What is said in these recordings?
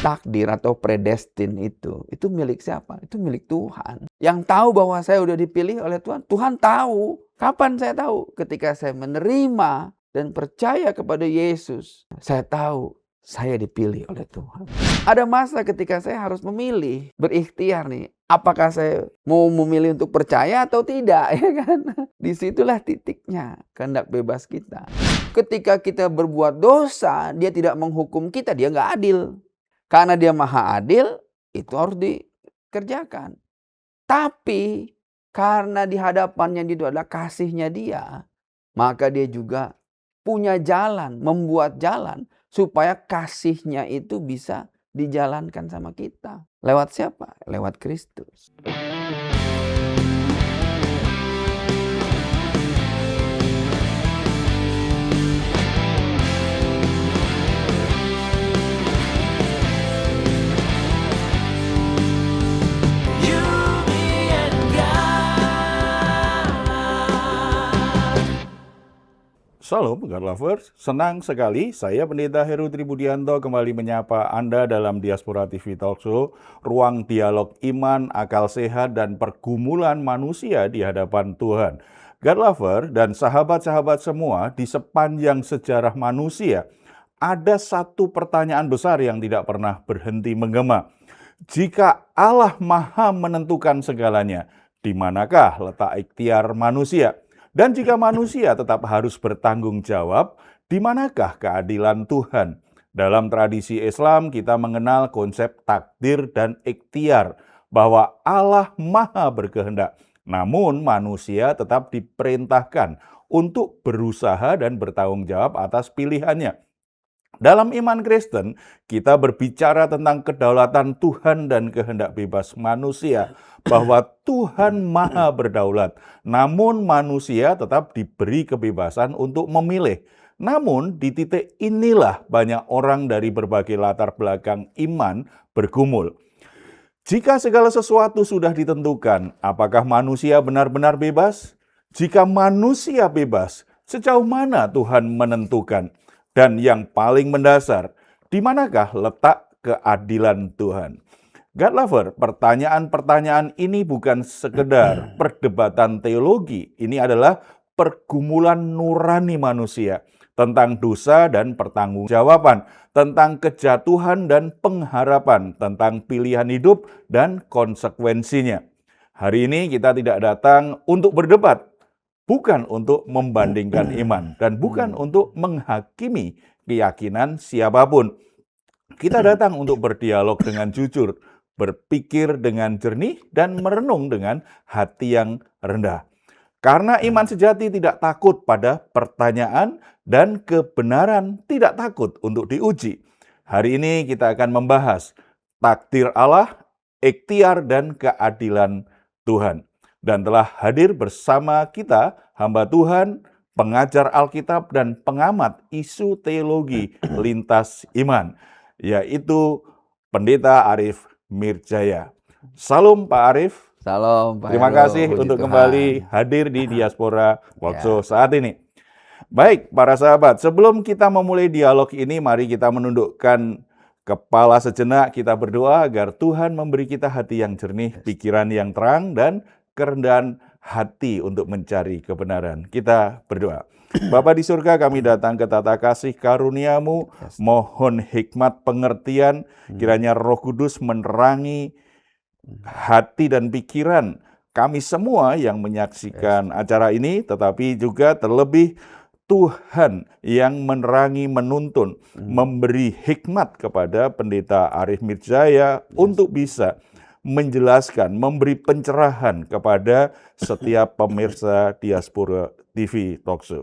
takdir atau predestin itu milik siapa? Itu milik Tuhan. Yang tahu bahwa saya udah dipilih oleh Tuhan, Tuhan tahu. Kapan saya tahu? Ketika saya menerima dan percaya kepada Yesus, saya tahu saya dipilih oleh Tuhan. Ada masa ketika saya harus memilih, berikhtiar nih. Apakah saya mau memilih untuk percaya atau tidak, ya kan? Disitulah titiknya kehendak bebas kita. Ketika kita berbuat dosa, dia tidak menghukum kita, dia nggak adil. Karena dia maha adil, itu harus dikerjakan. Tapi karena di hadapannya itu adalah kasihnya dia, maka dia juga punya jalan, membuat jalan supaya kasihnya itu bisa dijalankan sama kita. Lewat siapa? Lewat Kristus. Salam God Lovers, senang sekali saya Pendeta Heru Tribudianto kembali menyapa Anda dalam Diaspora TV Talk Show, ruang dialog iman, akal sehat, dan pergumulan manusia di hadapan Tuhan. God Lover dan sahabat-sahabat semua, di sepanjang sejarah manusia, ada satu pertanyaan besar yang tidak pernah berhenti menggema. Jika Allah Maha menentukan segalanya, di manakah letak ikhtiar manusia? Dan jika manusia tetap harus bertanggung jawab, di manakah keadilan Tuhan? Dalam tradisi Islam, kita mengenal konsep takdir dan ikhtiar, bahwa Allah Maha berkehendak, namun manusia tetap diperintahkan untuk berusaha dan bertanggung jawab atas pilihannya. Dalam iman Kristen, kita berbicara tentang kedaulatan Tuhan dan kehendak bebas manusia, bahwa Tuhan Maha berdaulat, namun manusia tetap diberi kebebasan untuk memilih. Namun di titik inilah banyak orang dari berbagai latar belakang iman bergumul. Jika segala sesuatu sudah ditentukan, apakah manusia benar-benar bebas? Jika manusia bebas, sejauh mana Tuhan menentukan? Dan yang paling mendasar, di manakah letak keadilan Tuhan? God Lover, pertanyaan-pertanyaan ini bukan sekedar perdebatan teologi. Ini adalah pergumulan nurani manusia tentang dosa dan pertanggungjawaban, tentang kejatuhan dan pengharapan, tentang pilihan hidup dan konsekuensinya. Hari ini kita tidak datang untuk berdebat, bukan untuk membandingkan iman, dan bukan untuk menghakimi keyakinan siapapun. Kita datang untuk berdialog dengan jujur, berpikir dengan jernih, dan merenung dengan hati yang rendah. Karena iman sejati tidak takut pada pertanyaan, dan kebenaran tidak takut untuk diuji. Hari ini kita akan membahas takdir Allah, ikhtiar, dan keadilan Tuhan. Dan telah hadir bersama kita hamba Tuhan, pengajar Alkitab, dan pengamat isu teologi lintas iman, yaitu Pendeta Arif Mirjaya. Salam Pak Arif. Salam Pak Terima Heru, kasih puji untuk Tuhan. kembali hadir di Diaspora Talk Show saat ini. Baik, para sahabat, sebelum kita memulai dialog ini, mari kita menundukkan kepala sejenak, kita berdoa agar Tuhan memberi kita hati yang jernih, pikiran yang terang, dan kerendahan hati untuk mencari kebenaran. Kita berdoa. Bapa di surga, kami datang ke tata kasih karunia-Mu, mohon hikmat pengertian, kiranya Roh Kudus menerangi hati dan pikiran kami semua yang menyaksikan acara ini, tetapi juga terlebih Tuhan yang menerangi, menuntun, memberi hikmat kepada Pendeta Arif Mirjaya untuk bisa menjelaskan, memberi pencerahan kepada setiap pemirsa Diaspora TV Talk Show.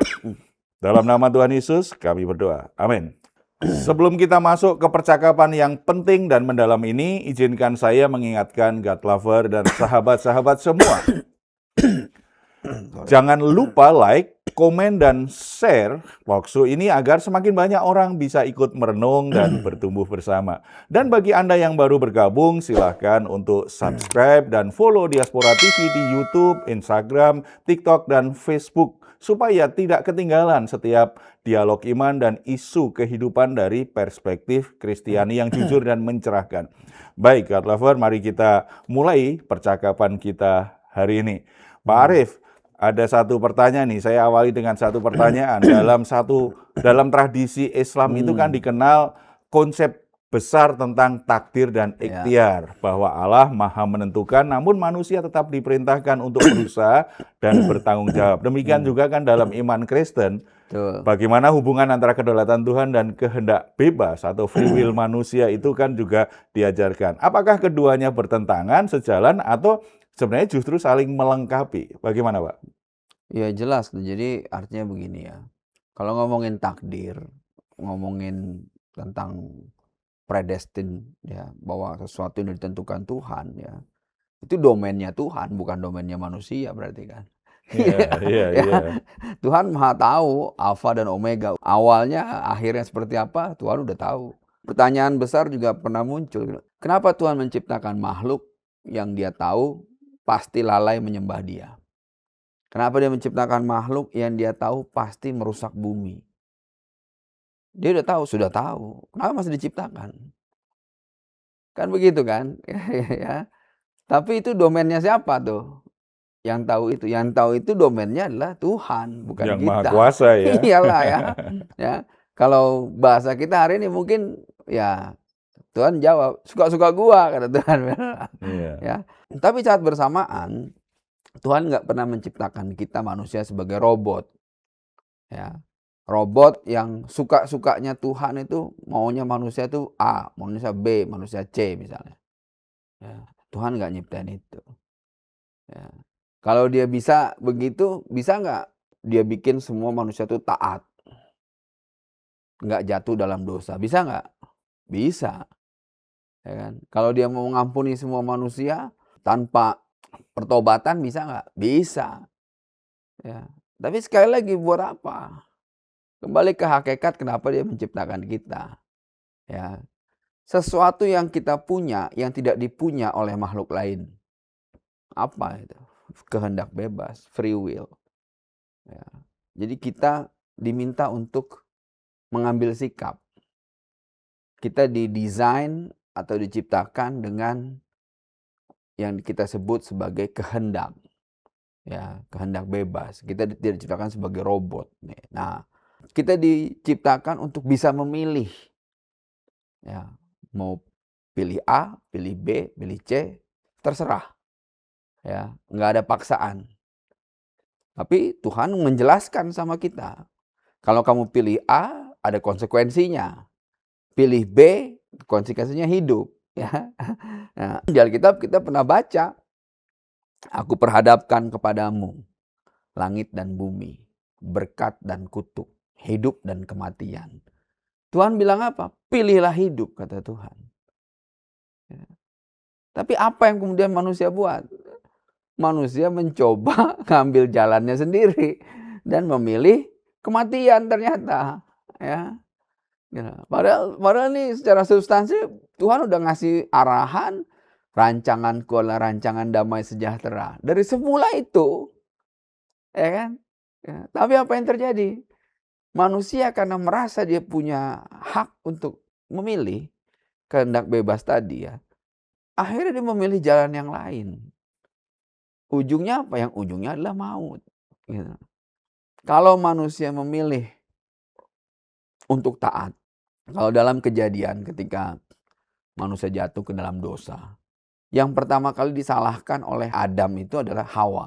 Dalam nama Tuhan Yesus kami berdoa. Amin. Sebelum kita masuk ke percakapan yang penting dan mendalam ini, izinkan saya mengingatkan God Lover dan sahabat-sahabat semua. Jangan lupa like, komen dan share talkshow ini agar semakin banyak orang bisa ikut merenung dan bertumbuh bersama. Dan bagi Anda yang baru bergabung, silahkan untuk subscribe dan follow Diaspora TV di YouTube, Instagram, TikTok, dan Facebook, supaya tidak ketinggalan setiap dialog iman dan isu kehidupan dari perspektif Kristiani yang jujur dan mencerahkan. Baik, God Lover, mari kita mulai percakapan kita hari ini. Pak Arief, ada satu pertanyaan nih, saya awali dengan satu pertanyaan. Dalam tradisi Islam itu kan dikenal konsep besar tentang takdir dan ikhtiar, bahwa Allah Maha menentukan, namun manusia tetap diperintahkan untuk berusaha dan bertanggung jawab. Demikian juga kan dalam iman Kristen, bagaimana hubungan antara kedaulatan Tuhan dan kehendak bebas atau free will manusia itu kan juga diajarkan. Apakah keduanya bertentangan, sejalan, atau sebenarnya justru saling melengkapi? Bagaimana, Pak? Ya jelas, jadi artinya begini ya. Kalau ngomongin takdir, ngomongin tentang predestin ya, bahwa sesuatu yang ditentukan Tuhan ya, itu domainnya Tuhan, bukan domainnya manusia berarti kan. Iya. Tuhan Maha tahu Alfa dan Omega, awalnya akhirnya seperti apa Tuhan udah tahu. Pertanyaan besar juga pernah muncul, kenapa Tuhan menciptakan makhluk yang Dia tahu pasti lalai menyembah Dia? Kenapa Dia menciptakan makhluk yang Dia tahu pasti merusak bumi? Dia sudah tahu. Kenapa masih diciptakan? Kan begitu kan? Ya. Tapi itu domainnya siapa tuh? Yang tahu itu domainnya adalah Tuhan, bukan yang kita. Maha Kuasa ya. Iyalah ya. Ya. Kalau bahasa kita hari ini mungkin ya Tuhan jawab, suka-suka gua kata Tuhan. Ya. Tapi saat bersamaan Tuhan nggak pernah menciptakan kita manusia sebagai robot. Ya. Robot yang suka-sukanya Tuhan itu maunya manusia itu A, manusia B, manusia C misalnya. Ya, Tuhan nggak nyiptain itu. Ya. Kalau Dia bisa begitu, bisa nggak Dia bikin semua manusia itu taat? Nggak jatuh dalam dosa. Bisa nggak? Bisa. Ya kan? Kalau Dia mau mengampuni semua manusia tanpa pertobatan, bisa nggak? Bisa. Ya. Tapi sekali lagi buat apa? Kembali ke hakikat kenapa Dia menciptakan kita. Ya. Sesuatu yang kita punya yang tidak dipunya oleh makhluk lain. Apa itu? Kehendak bebas, free will. Ya. Jadi kita diminta untuk mengambil sikap. Kita didesain atau diciptakan dengan yang kita sebut sebagai kehendak. Ya, kehendak bebas. Kita tidak diciptakan sebagai robot. Nah, kita diciptakan untuk bisa memilih. Ya, mau pilih A, pilih B, pilih C, terserah. Ya, nggak ada paksaan. Tapi Tuhan menjelaskan sama kita. Kalau kamu pilih A, ada konsekuensinya. Pilih B, konsekuensinya hidup. Ya. Nah, di Alkitab kita pernah baca, aku perhadapkan kepadamu langit dan bumi, berkat dan kutuk, hidup dan kematian. Tuhan bilang apa? Pilihlah hidup, kata Tuhan. Ya. Tapi apa yang kemudian manusia buat? Manusia mencoba ngambil jalannya sendiri dan memilih kematian ternyata. Ya. Padahal nih secara substansi Tuhan udah ngasih arahan, rancanganku adalah rancangan damai sejahtera. Dari semula itu, ya kan? Ya. Tapi apa yang terjadi? Manusia karena merasa dia punya hak untuk memilih kehendak bebas tadi ya, akhirnya dia memilih jalan yang lain. Ujungnya apa? Yang ujungnya adalah maut. Gitu. Kalau manusia memilih untuk taat, kalau dalam Kejadian ketika manusia jatuh ke dalam dosa, yang pertama kali disalahkan oleh Adam itu adalah Hawa.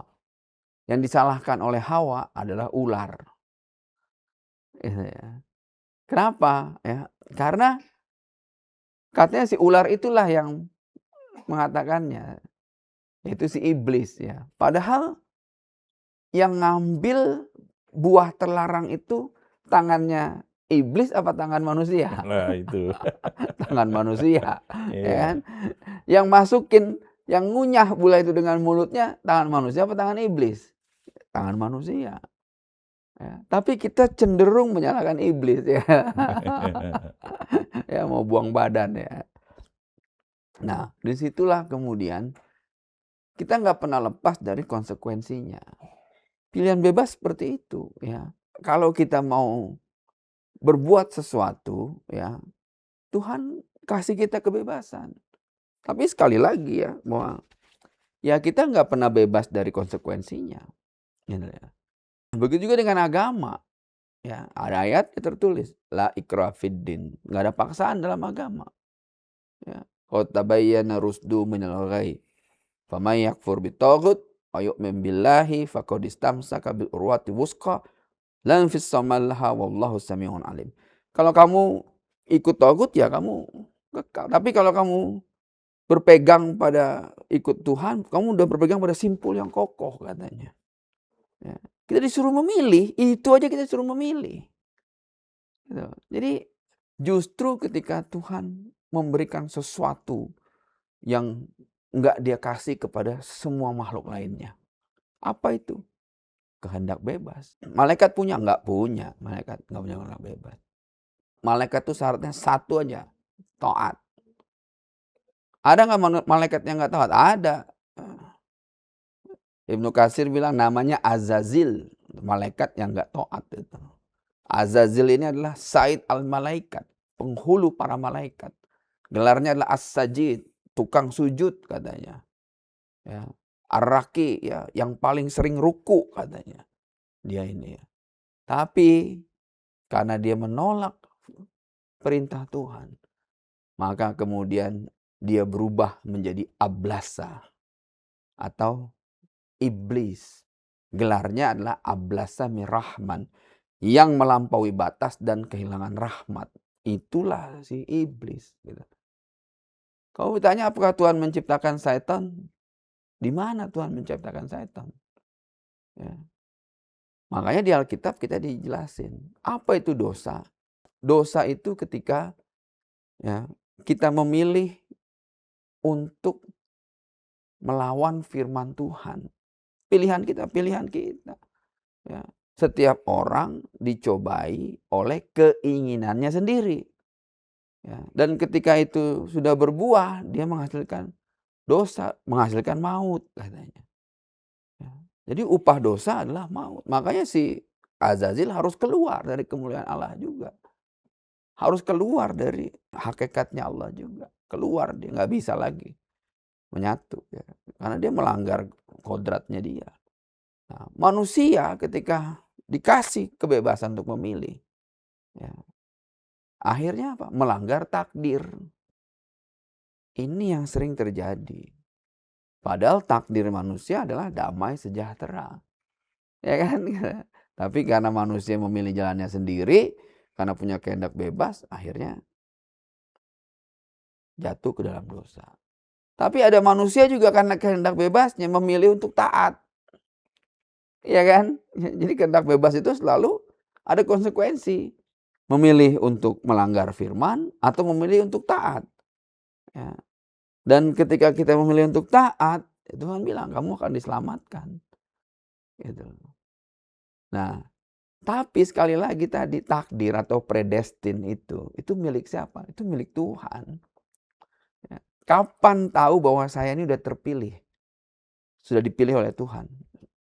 Yang disalahkan oleh Hawa adalah ular. Kenapa? Ya, karena katanya si ular itulah yang mengatakannya, yaitu si iblis ya. Padahal yang ngambil buah terlarang itu tangannya iblis apa tangan manusia? Nah itu. Tangan manusia, ya kan? Yang masukin, yang ngunyah buah itu dengan mulutnya tangan manusia apa tangan iblis? Tangan manusia. Ya, tapi kita cenderung menyalahkan iblis ya. Ya mau buang badan ya. Nah, disitulah kemudian kita nggak pernah lepas dari konsekuensinya. Pilihan bebas seperti itu ya. Kalau kita mau berbuat sesuatu ya, Tuhan kasih kita kebebasan. Tapi sekali lagi ya, bahwa ya kita nggak pernah bebas dari konsekuensinya. Gitu ya. Begitu juga dengan agama. Ya, ada ayat tertulis la ikraha fiddin, nggak ada paksaan dalam agama. Ya. Qad tabayyana rusdu minal ghayy. Faman yakfur bitaghut wa yu'min billahi faqad istamsaka bil urwati wusqa la infissama laha wallahu samiun alim. Kalau kamu ikut tagut ya kamu kekal. Tapi kalau kamu berpegang pada ikut Tuhan, kamu udah berpegang pada simpul yang kokoh katanya. Ya. Kita disuruh memilih, itu aja kita disuruh memilih. Gitu. Jadi justru ketika Tuhan memberikan sesuatu yang enggak dia kasih kepada semua makhluk lainnya. Apa itu? Kehendak bebas. Malaikat punya? Enggak punya. Malaikat enggak punya kehendak bebas. Malaikat itu syaratnya satu aja, taat. Ada nggak malaikat yang nggak taat? Ada. Ibnu Katsir bilang namanya Azazil, malaikat yang nggak taat itu. Azazil ini adalah Said al-Malaikat, penghulu para malaikat. Gelarnya adalah As-Sajid, tukang sujud katanya. Ya. Ar-Raki, ya, yang paling sering ruku katanya. Dia ini ya. Tapi karena dia menolak perintah Tuhan, maka kemudian dia berubah menjadi ablasa atau iblis. Gelarnya adalah ablasa mirahman, yang melampaui batas dan kehilangan rahmat. Itulah si iblis. Gitu. Kalau ditanya apakah Tuhan menciptakan setan? Di mana Tuhan menciptakan setan? Ya. Makanya di Alkitab kita dijelasin. Apa itu dosa? Dosa itu ketika ya, kita memilih untuk melawan firman Tuhan. Pilihan kita, pilihan kita. Ya. Setiap orang dicobai oleh keinginannya sendiri. Ya. Dan ketika itu sudah berbuah, dia menghasilkan dosa, menghasilkan maut katanya. Ya. Jadi upah dosa adalah maut. Makanya si Azazil harus keluar dari kemuliaan Allah juga. Harus keluar dari hakikatnya Allah juga. Keluar, dia nggak bisa lagi menyatu. Ya. Karena dia melanggar kodratnya dia. Nah, manusia ketika dikasih kebebasan untuk memilih, ya, akhirnya apa? Melanggar takdir. Ini yang sering terjadi. Padahal takdir manusia adalah damai sejahtera. Ya kan? Tapi karena manusia memilih jalannya sendiri, karena punya kehendak bebas, akhirnya jatuh ke dalam dosa. Tapi ada manusia juga karena kehendak bebasnya memilih untuk taat. Ya kan? Jadi kehendak bebas itu selalu ada konsekuensi. Memilih untuk melanggar firman atau memilih untuk taat. Ya. Dan ketika kita memilih untuk taat, Tuhan bilang kamu akan diselamatkan. Gitu. Nah, tapi sekali lagi tadi takdir atau predestin itu milik siapa? Itu milik Tuhan. Ya. Kapan tahu bahwa saya ini udah terpilih? Sudah dipilih oleh Tuhan.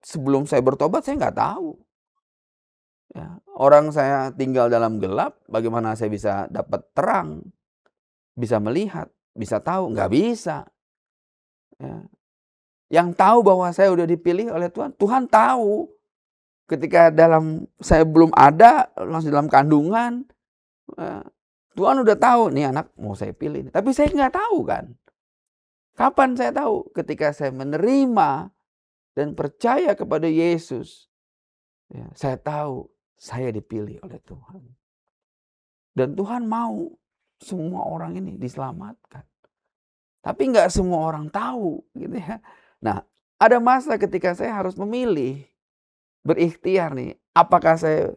Sebelum saya bertobat saya nggak tahu. Ya. Orang saya tinggal dalam gelap, bagaimana saya bisa dapat terang? Bisa melihat, bisa tahu? Nggak bisa. Ya. Yang tahu bahwa saya udah dipilih oleh Tuhan, Tuhan tahu. Ketika saya belum ada, langsung dalam kandungan, Tuhan udah tahu nih anak mau saya pilih. Tapi saya nggak tahu kan. Kapan saya tahu? Ketika saya menerima dan percaya kepada Yesus, ya, saya tahu saya dipilih oleh Tuhan. Dan Tuhan mau semua orang ini diselamatkan. Tapi nggak semua orang tahu, gitu ya. Nah, ada masa ketika saya harus memilih, berikhtiar nih, apakah saya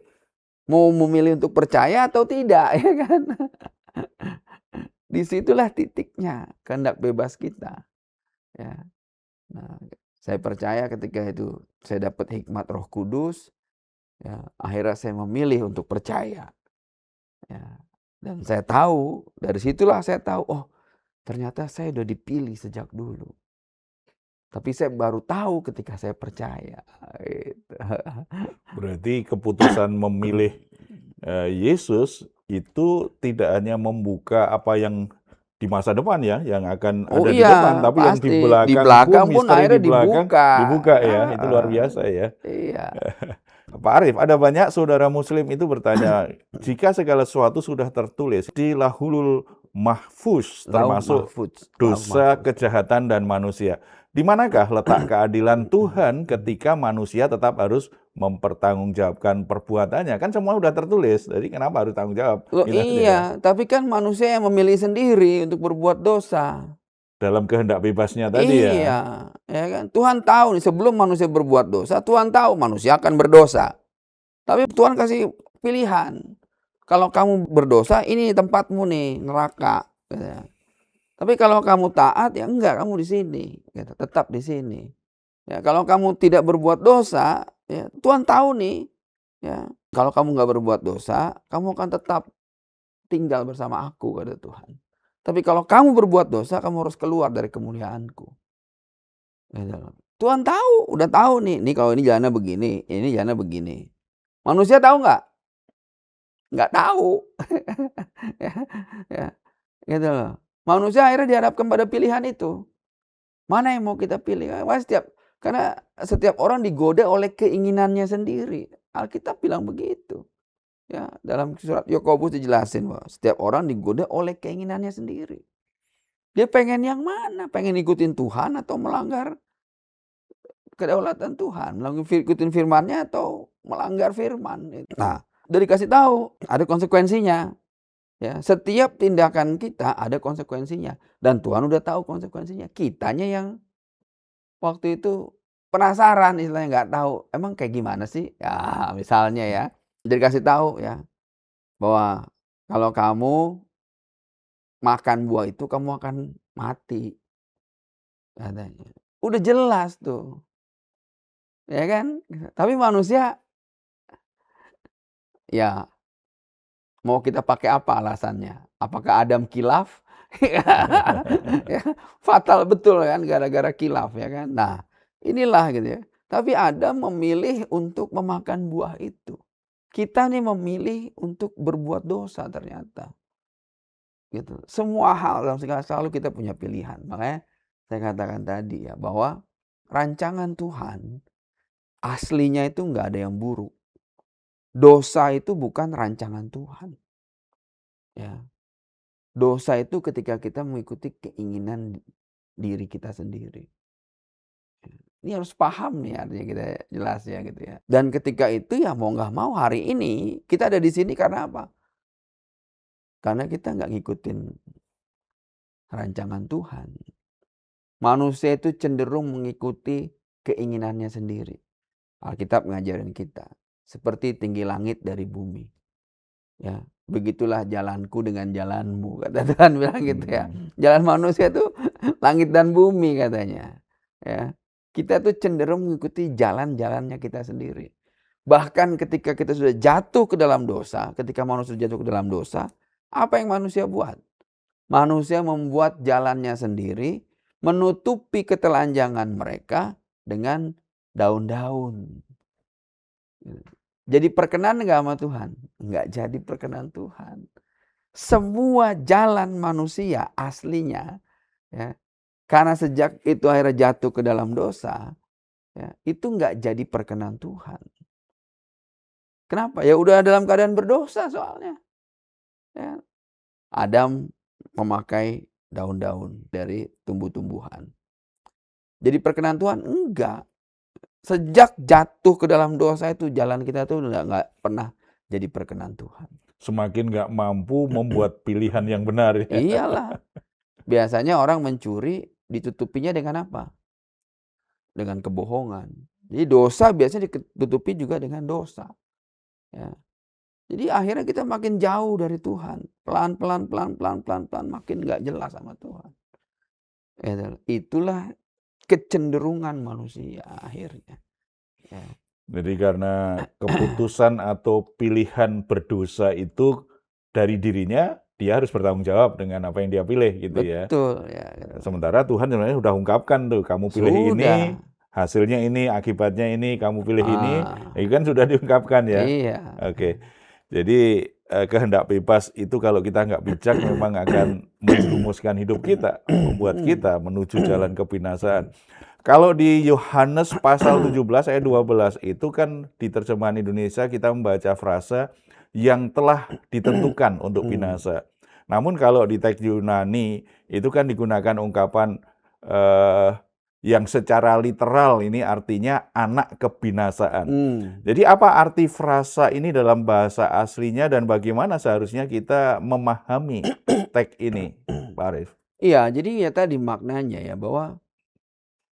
mau memilih untuk percaya atau tidak, ya kan? Disitulah titiknya kehendak bebas kita. Ya. Nah, saya percaya ketika itu saya dapat hikmat Roh Kudus, Ya, akhirnya saya memilih untuk percaya. Ya, dan saya tahu, dari situlah saya tahu, oh ternyata saya udah dipilih sejak dulu. Tapi saya baru tahu ketika saya percaya. Gitu. Berarti keputusan memilih Yesus itu tidak hanya membuka apa yang di masa depan ya, yang akan Oh ada di depan, iya, tapi yang di pasti. Di belakang pun, belakang pun misteri di akhirnya belakang dibuka. dibuka ya. Itu luar Heeh. biasa ya. Iya. Pak Arief, ada banyak saudara muslim itu bertanya, jika segala sesuatu sudah tertulis di Lahul Mahfuz, Lauh termasuk mahfuz. Lauh dosa, mahfuz. kejahatan, dan manusia, di manakah letak keadilan Tuhan ketika manusia tetap harus mempertanggungjawabkan perbuatannya? Kan semua sudah tertulis, jadi kenapa harus tanggung jawab? Loh Gitu aja ya. iya, tapi kan manusia yang memilih sendiri untuk berbuat dosa. Dalam kehendak bebasnya tadi ya. Iya, ya kan. Tuhan tahu nih sebelum manusia berbuat dosa, Tuhan tahu manusia akan berdosa. Tapi Tuhan kasih pilihan. Kalau kamu berdosa, ini tempatmu nih, neraka. Gitu. Tapi kalau kamu taat, ya enggak, kamu di sini. Gitu. Tetap di sini. Ya, kalau kamu tidak berbuat dosa, ya, Tuhan tahu nih. Ya, kalau kamu nggak berbuat dosa, kamu akan tetap tinggal bersama aku, kata Tuhan. Tapi kalau kamu berbuat dosa, kamu harus keluar dari kemuliaanku. Gitu. Tuhan tahu, udah tahu nih kalau ini jalannya begini, ini jalannya begini. Manusia tahu nggak? Nggak tahu. Ya, ya, gitu loh. Manusia akhirnya dihadapkan pada pilihan itu. Mana yang mau kita pilih? Karena setiap orang digoda oleh keinginannya sendiri. Alkitab bilang begitu. Ya, dalam surat Yakobus dijelasin bahwa setiap orang digoda oleh keinginannya sendiri. Dia pengen yang mana? Pengen ikutin Tuhan atau melanggar kedaulatan Tuhan? Ikutin firman-Nya atau melanggar firman? Nah, udah dikasih tahu, ada konsekuensinya. Ya, setiap tindakan kita ada konsekuensinya. Dan Tuhan udah tahu konsekuensinya. Kitanya yang waktu itu penasaran, istilahnya nggak tahu. Emang kayak gimana sih? Ya, misalnya ya, udah dikasih tahu ya, bahwa kalau kamu makan buah itu kamu akan mati, katanya. Udah jelas tuh, ya kan? Tapi manusia, ya mau kita pakai apa alasannya? Apakah Adam kilaf? Ya, fatal betul kan, gara-gara kilaf ya kan. Nah, inilah gitu ya. Tapi Adam memilih untuk memakan buah itu. Kita nih memilih untuk berbuat dosa ternyata. Gitu. Semua hal dalam segala selalu kita punya pilihan. Makanya saya katakan tadi ya, bahwa rancangan Tuhan aslinya itu nggak ada yang buruk. Dosa itu bukan rancangan Tuhan. Ya. Dosa itu ketika kita mengikuti keinginan diri kita sendiri. Ini harus paham nih, artinya kita jelas ya gitu ya. Dan ketika itu ya mau nggak mau hari ini kita ada di sini karena apa? Karena kita nggak ngikutin rancangan Tuhan. Manusia itu cenderung mengikuti keinginannya sendiri. Alkitab ngajarin kita. Seperti tinggi langit dari bumi. Ya, begitulah jalanku dengan jalanmu, kata Tuhan bilang gitu ya. Jalan manusia itu langit dan bumi katanya. Ya, kita tuh cenderung mengikuti jalan-jalannya kita sendiri. Bahkan ketika kita sudah jatuh ke dalam dosa, ketika manusia jatuh ke dalam dosa, apa yang manusia buat? Manusia membuat jalannya sendiri, menutupi ketelanjangan mereka dengan daun-daun. Jadi perkenan nggak sama Tuhan? Nggak jadi perkenan Tuhan. Semua jalan manusia aslinya, ya, karena sejak itu akhirnya jatuh ke dalam dosa, ya, itu nggak jadi perkenan Tuhan. Kenapa? Ya udah dalam keadaan berdosa soalnya. Ya. Adam memakai daun-daun dari tumbuh-tumbuhan. Jadi perkenan Tuhan? Enggak. Sejak jatuh ke dalam dosa itu jalan kita tuh nggak pernah jadi perkenan Tuhan. Semakin nggak mampu membuat pilihan yang benar ya. Iyalah. Biasanya orang mencuri ditutupinya dengan apa? Dengan kebohongan. Jadi dosa biasanya ditutupi juga dengan dosa. Ya. Jadi akhirnya kita makin jauh dari Tuhan. Pelan-pelan makin nggak jelas sama Tuhan. Itulah kecenderungan manusia akhirnya. Ya. Jadi karena keputusan atau pilihan berdosa itu dari dirinya, dia harus bertanggung jawab dengan apa yang dia pilih gitu ya. Betul ya gitu. Sementara Tuhan sebenarnya sudah ungkapkan tuh, kamu pilih Sudah. ini, hasilnya ini, akibatnya ini, kamu pilih ini, Ah, itu kan sudah diungkapkan ya. iya. Oke, jadi kehendak bebas itu kalau kita nggak bijak memang akan menjerumuskan hidup kita, membuat kita menuju jalan kebinasaan. Kalau di Yohanes pasal 17 ayat 12 itu kan di terjemahan Indonesia kita membaca frase yang telah ditentukan untuk binasa. Namun kalau di teks Yunani itu kan digunakan ungkapan eh, yang secara literal ini artinya anak kebinasaan. Hmm. Jadi apa arti frasa ini dalam bahasa aslinya dan bagaimana seharusnya kita memahami teks ini, Pak Arif? Iya, jadi ya tadi maknanya ya bahwa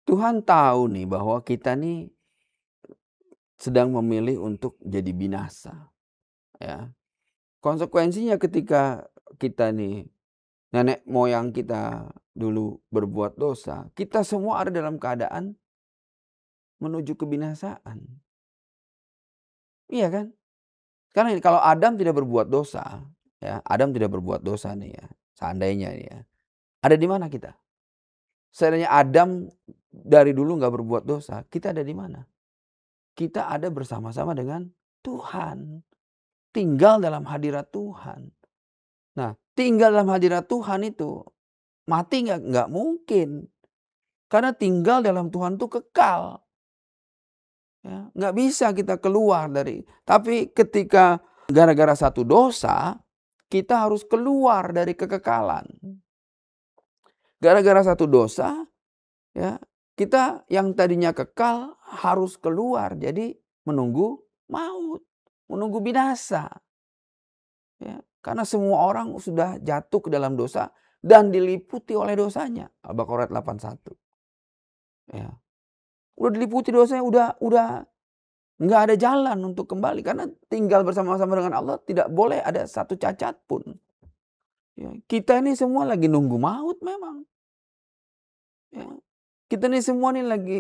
Tuhan tahu nih bahwa kita nih sedang memilih untuk jadi binasa, ya. Konsekuensinya ketika kita nih, nenek moyang kita dulu berbuat dosa, kita semua ada dalam keadaan menuju kebinasaan. Iya kan? Karena ini kalau Adam tidak berbuat dosa, ya, Adam tidak berbuat dosa nih ya, seandainya nih ya, ada di mana kita? Seandainya Adam dari dulu nggak berbuat dosa, kita ada di mana? Kita ada bersama-sama dengan Tuhan. Tinggal dalam hadirat Tuhan. Nah, tinggal dalam hadirat Tuhan itu, mati nggak mungkin. Karena tinggal dalam Tuhan itu kekal. Ya, nggak bisa kita keluar dari. Tapi ketika gara-gara satu dosa, kita harus keluar dari kekekalan. Gara-gara satu dosa, ya, kita yang tadinya kekal harus keluar. Jadi menunggu maut, menunggu binasa. Ya, karena semua orang sudah jatuh ke dalam dosa dan diliputi oleh dosanya. Al-Baqarah 81. Ya. Udah diliputi dosanya, udah nggak ada jalan untuk kembali karena tinggal bersama-sama dengan Allah tidak boleh ada satu cacat pun. Ya, kita ini semua lagi nunggu maut memang. Ya. Kita ini semua nih lagi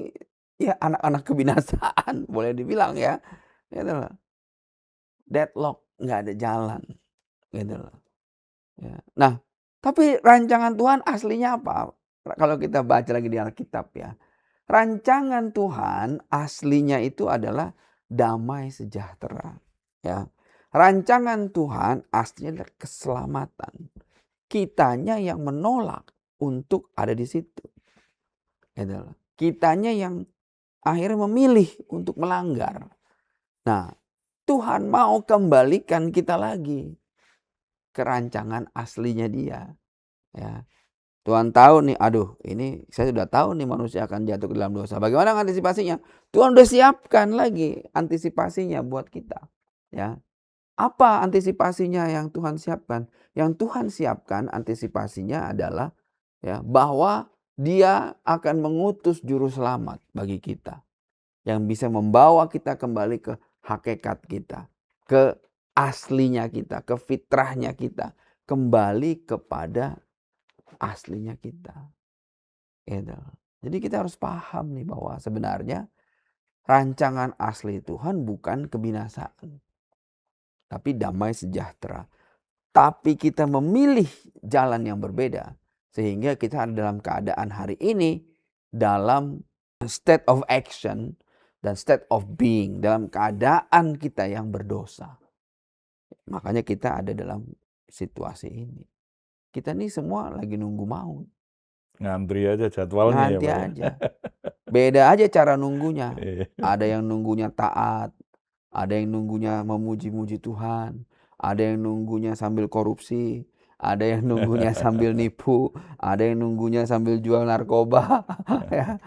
ya anak-anak kebinasaan boleh dibilang ya. Gitu loh. Deadlock, nggak ada jalan. Gitu loh. Ya. Nah, tapi rancangan Tuhan aslinya apa? Kalau kita baca lagi di Alkitab ya. Rancangan Tuhan aslinya itu adalah damai sejahtera. Ya. Rancangan Tuhan aslinya adalah keselamatan. Kitanya yang menolak untuk ada di situ. Gitu. Kitanya yang akhirnya memilih untuk melanggar. Nah, Tuhan mau kembalikan kita lagi ke rancangan aslinya dia. Ya. Tuhan tahu nih, aduh ini saya sudah tahu nih manusia akan jatuh ke dalam dosa. Bagaimana antisipasinya? Tuhan udah siapkan lagi antisipasinya buat kita. Ya. Apa antisipasinya yang Tuhan siapkan? Yang Tuhan siapkan antisipasinya adalah ya bahwa Dia akan mengutus juru selamat bagi kita. Yang bisa membawa kita kembali ke hakikat kita. Ke aslinya kita, ke fitrahnya kita. Kembali kepada aslinya kita. Gitu. Jadi kita harus paham nih bahwa sebenarnya rancangan asli Tuhan bukan kebinasaan. Tapi damai sejahtera. Tapi kita memilih jalan yang berbeda. Sehingga kita ada dalam keadaan hari ini dalam state of action dan state of being. Dalam keadaan kita yang berdosa. Makanya kita ada dalam situasi ini. Kita nih semua lagi nunggu maut. Ngantri aja jadwalnya ya Nanti Pak ya. aja. Beda aja cara nunggunya. Iya. Ada yang nunggunya taat. Ada yang nunggunya memuji-muji Tuhan. Ada yang nunggunya sambil korupsi. Ada yang nunggunya sambil nipu. Ada yang nunggunya sambil jual narkoba. Ya.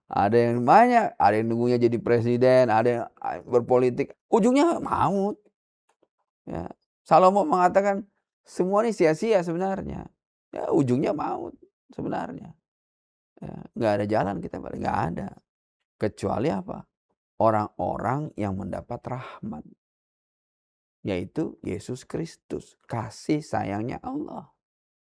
Ada yang banyak. Ada yang nunggunya jadi presiden. Ada yang berpolitik. Ujungnya maut. Ya. Salomo mengatakan semua ini sia-sia sebenarnya. Ya, ujungnya maut sebenarnya. Ya, nggak ada jalan kita balik. Nggak ada. Kecuali apa? Orang-orang yang mendapat rahmat. Yaitu Yesus Kristus. Kasih sayangnya Allah.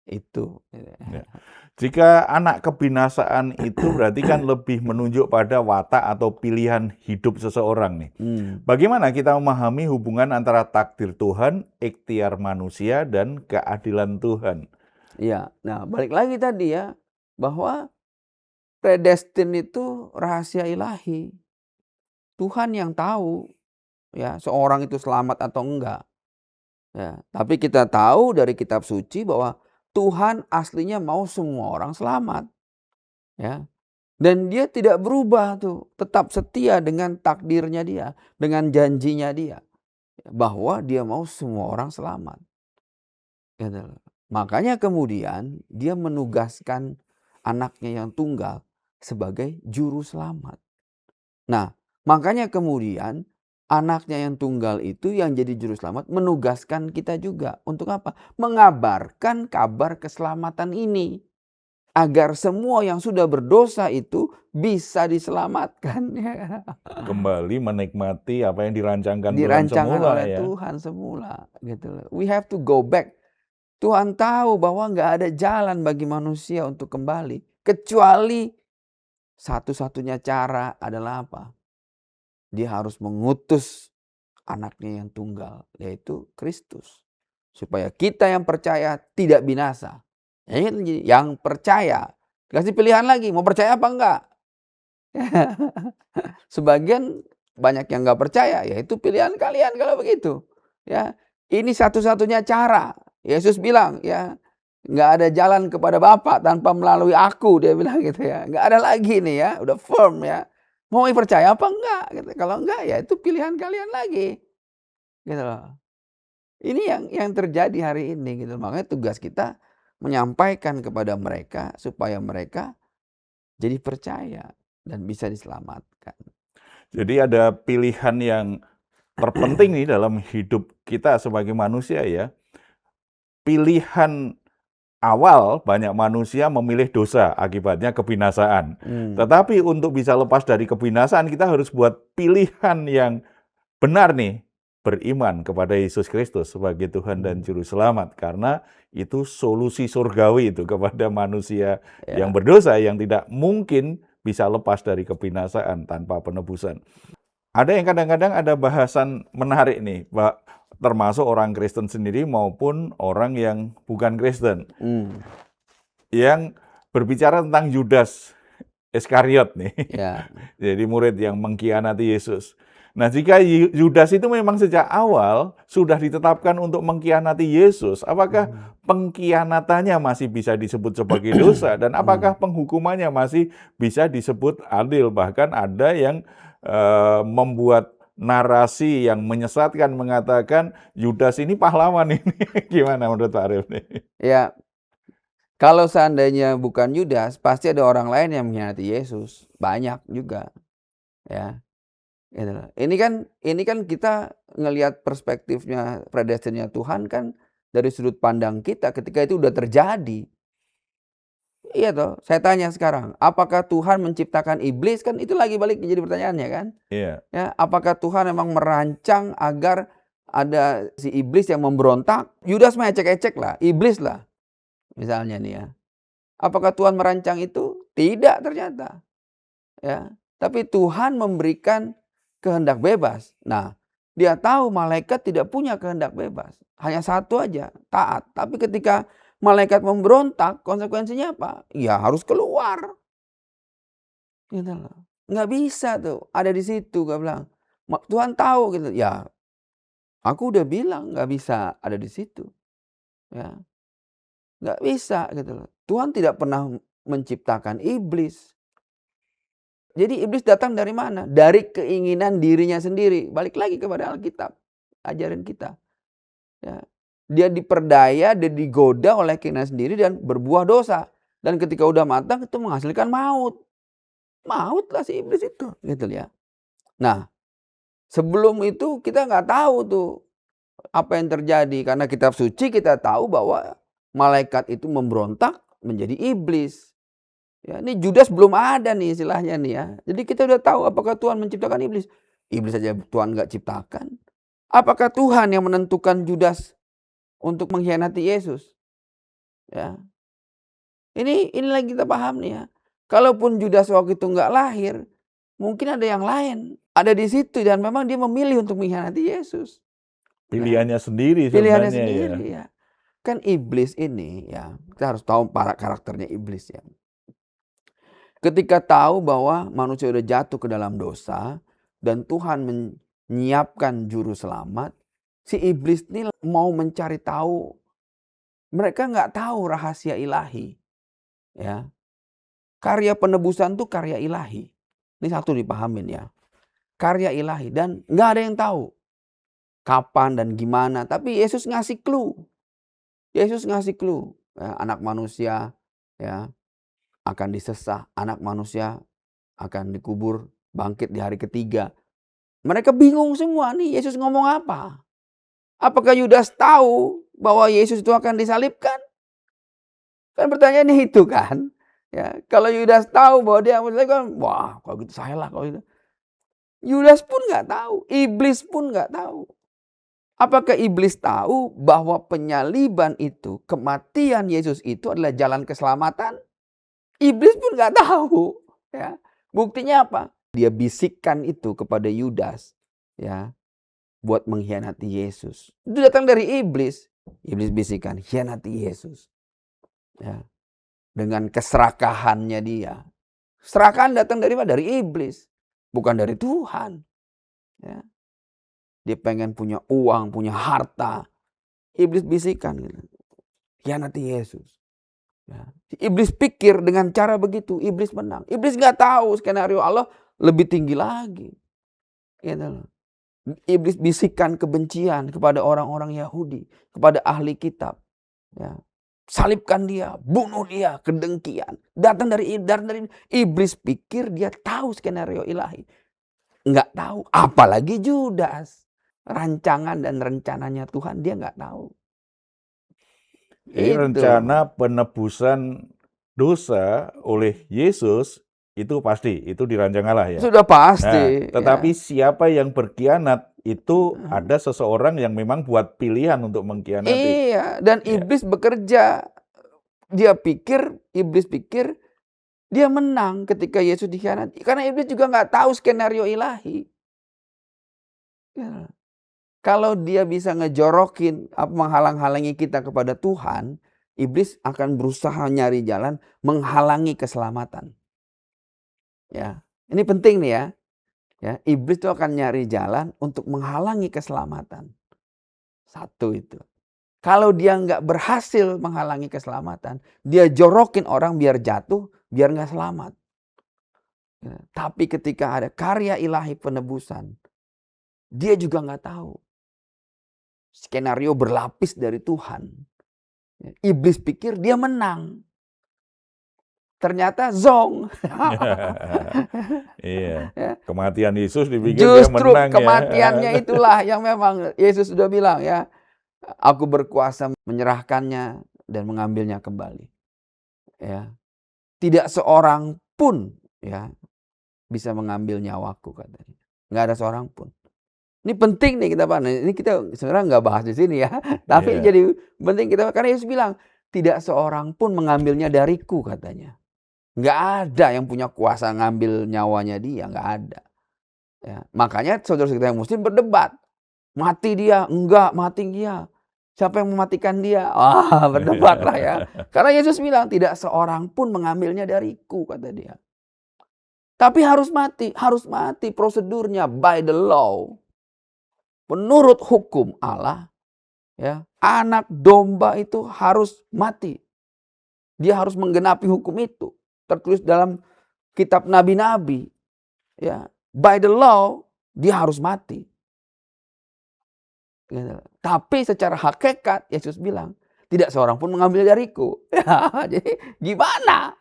Itu. Ya. Jika anak kebinasaan itu berarti kan lebih menunjuk pada watak atau pilihan hidup seseorang nih. Bagaimana kita memahami hubungan antara takdir Tuhan, ikhtiar manusia, dan keadilan Tuhan? Iya. Nah, balik lagi tadi ya, bahwa predestin itu rahasia ilahi. Tuhan yang tahu ya seorang itu selamat atau enggak. Ya, tapi kita tahu dari kitab suci bahwa Tuhan aslinya mau semua orang selamat. Ya. Dan dia tidak berubah tuh, tetap setia dengan takdirnya dia, dengan janjinya dia, bahwa dia mau semua orang selamat. Gitu loh. Makanya kemudian dia menugaskan anaknya yang tunggal sebagai juru selamat. Nah, makanya kemudian anaknya yang tunggal itu yang jadi juru selamat menugaskan kita juga. Untuk apa? Mengabarkan kabar keselamatan ini. Agar semua yang sudah berdosa itu bisa diselamatkan. Kembali menikmati apa yang dirancangkan Tuhan Dirancangkan semula oleh ya. Tuhan semula. Gitu loh. We have to go back. Tuhan tahu bahwa nggak ada jalan bagi manusia untuk kembali. Kecuali satu-satunya cara adalah apa? Dia harus mengutus anaknya yang tunggal, yaitu Kristus. Supaya kita yang percaya tidak binasa. Yang percaya. Dikasih pilihan lagi, mau percaya apa enggak? Sebagian banyak yang nggak percaya, ya itu pilihan kalian kalau begitu. Ya, ini satu-satunya cara. Yesus bilang, ya nggak ada jalan kepada Bapa tanpa melalui aku, dia bilang gitu ya. Nggak ada lagi nih ya, udah firm ya. Mau percaya apa enggak? Gitu. Kalau enggak ya itu pilihan kalian lagi. Gitu loh. Ini yang terjadi hari ini gitu. Makanya tugas kita menyampaikan kepada mereka supaya mereka jadi percaya dan bisa diselamatkan. Jadi ada pilihan yang terpenting nih dalam hidup kita sebagai manusia ya. Pilihan awal banyak manusia memilih dosa, akibatnya kebinasaan. Tetapi untuk bisa lepas dari kebinasaan kita harus buat pilihan yang benar nih, beriman kepada Yesus Kristus sebagai Tuhan dan Juru Selamat. Karena itu solusi surgawi itu kepada manusia yang berdosa yang tidak mungkin bisa lepas dari kebinasaan tanpa penebusan. Ada yang kadang-kadang ada bahasan menarik nih, termasuk orang Kristen sendiri maupun orang yang bukan Kristen. Yang berbicara tentang Yudas Iskariot nih. Jadi murid yang mengkhianati Yesus. Nah, jika Yudas itu memang sejak awal sudah ditetapkan untuk mengkhianati Yesus, apakah pengkhianatannya masih bisa disebut sebagai dosa? Dan apakah penghukumannya masih bisa disebut adil? Bahkan ada yang membuat narasi yang menyesatkan mengatakan Yudas ini pahlawan ini. Gimana menurut Pak Arief nih? Ya, kalau seandainya bukan Yudas, pasti ada orang lain yang mengkhianati Yesus. Banyak juga. Ya. Ini kan kita ngelihat perspektifnya predestinnya Tuhan kan dari sudut pandang kita ketika itu udah terjadi. Iya toh, saya tanya sekarang, apakah Tuhan menciptakan iblis? Kan itu lagi balik jadi pertanyaannya kan? Iya. Ya, apakah Tuhan memang merancang agar ada si iblis yang memberontak? Yudas mah ecek-ecek lah, iblis lah. Misalnya nih ya. Apakah Tuhan merancang itu? Tidak ternyata. Ya, tapi Tuhan memberikan kehendak bebas. Nah, dia tahu malaikat tidak punya kehendak bebas. Hanya satu aja, taat. Tapi ketika malaikat memberontak, konsekuensinya apa? Ya harus keluar. Gitu loh. Nggak bisa tuh, ada di situ gue bilang. Tuhan tahu gitu. Ya, aku udah bilang nggak bisa ada di situ. Ya, nggak bisa gitu loh. Tuhan tidak pernah menciptakan iblis. Jadi iblis datang dari mana? Dari keinginan dirinya sendiri. Balik lagi kepada Alkitab. Ajarin kita. Ya. Dia diperdaya, dia digoda oleh keinginan sendiri dan berbuah dosa. Dan ketika udah matang itu menghasilkan maut. Maut lah si iblis itu. Gitu ya. Nah, sebelum itu kita nggak tahu tuh apa yang terjadi. Karena kitab suci kita tahu bahwa malaikat itu memberontak menjadi iblis. Ya, ini Judas belum ada nih istilahnya nih ya. Jadi kita udah tahu apakah Tuhan menciptakan iblis. Iblis saja Tuhan nggak ciptakan. Apakah Tuhan yang menentukan Judas untuk mengkhianati Yesus? Ya. Ini lagi kita paham nih ya. Kalaupun Judas waktu itu nggak lahir, mungkin ada yang lain ada di situ dan memang dia memilih untuk mengkhianati Yesus. Pilihannya sendiri Pilihannya sebenarnya ya. sendiri ya. Kan iblis ini ya, kita harus tahu para karakternya iblis ya. Ketika tahu bahwa manusia sudah jatuh ke dalam dosa dan Tuhan menyiapkan juru selamat, si iblis ini mau mencari tahu. Mereka nggak tahu rahasia ilahi. Ya. Karya penebusan itu karya ilahi. Ini satu dipahamin ya. Karya ilahi dan nggak ada yang tahu kapan dan gimana. Tapi Yesus ngasih clue. Yesus ngasih clue. Ya, anak manusia ya akan disesah, anak manusia akan dikubur, bangkit di hari ketiga. Mereka bingung semua nih, Yesus ngomong apa? Apakah Yudas tahu bahwa Yesus itu akan disalibkan? Kan pertanyaannya itu kan. Ya, kalau Yudas tahu bahwa dia akan disalibkan, wah kalau gitu saya lah kalau itu. Yudas pun nggak tahu, iblis pun nggak tahu. Apakah iblis tahu bahwa penyaliban itu, kematian Yesus itu adalah jalan keselamatan? Iblis pun nggak tahu. Ya. Buktinya apa? Dia bisikkan itu kepada Yudas, ya, buat mengkhianati Yesus. Itu datang dari iblis. Iblis bisikkan, khianati Yesus. Ya. Dengan keserakahannya dia. Serakahan datang dari mana? Dari iblis, bukan dari Tuhan. Ya. Dia pengen punya uang, punya harta. Iblis bisikkan, gitu. Khianati Yesus. Ya. Iblis pikir dengan cara begitu, iblis menang. Iblis nggak tahu skenario Allah lebih tinggi lagi. Gitu. Iblis bisikkan kebencian kepada orang-orang Yahudi, kepada ahli kitab. Ya. Salibkan dia, bunuh dia, kedengkian. Datang dari iblis pikir dia tahu skenario ilahi. Nggak tahu, apalagi Judas. Rancangan dan rencananya Tuhan dia nggak tahu. Jadi rencana penebusan dosa oleh Yesus itu pasti, itu dirancang Allah ya. Sudah pasti. Nah, tetapi siapa yang berkhianat itu ada seseorang yang memang buat pilihan untuk mengkhianati. Iya, dan iblis bekerja. Iblis pikir dia menang ketika Yesus dikhianati. Karena iblis juga nggak tahu skenario ilahi. Ya. Kalau dia bisa ngejorokin, menghalang-halangi kita kepada Tuhan, iblis akan berusaha nyari jalan menghalangi keselamatan. Ya, ini penting nih ya. Ya, iblis itu akan nyari jalan untuk menghalangi keselamatan. Satu itu. Kalau dia nggak berhasil menghalangi keselamatan, dia jorokin orang biar jatuh, biar nggak selamat. Ya, tapi ketika ada karya ilahi penebusan, dia juga nggak tahu. Skenario berlapis dari Tuhan. Iblis pikir dia menang. Ternyata zong. Iya. Kematian Yesus dipikir Justru dia menang. Kematiannya itulah yang memang Yesus sudah bilang ya. Aku berkuasa menyerahkannya dan mengambilnya kembali. Ya. Tidak seorang pun ya bisa mengambil nyawaku katanya. Nggak ada seorang pun. Ini penting nih kita Pak. Ini kita sebenarnya nggak bahas di sini ya. Tapi jadi penting kita karena Yesus bilang tidak seorang pun mengambilnya dariku katanya. Nggak ada yang punya kuasa ngambil nyawanya dia, nggak ada. Ya, makanya saudara-saudara yang muslim berdebat. Mati dia, enggak mati dia. Siapa yang mematikan dia? Wah, berdebatlah ya. Karena Yesus bilang tidak seorang pun mengambilnya dariku kata dia. Tapi harus mati prosedurnya by the law. Menurut hukum Allah, ya, anak domba itu harus mati. Dia harus menggenapi hukum itu. Tertulis dalam kitab nabi-nabi. Ya, by the law, dia harus mati. Ya, tapi secara hakikat, Yesus bilang, tidak seorang pun mengambil dariku. Ya, jadi gimana?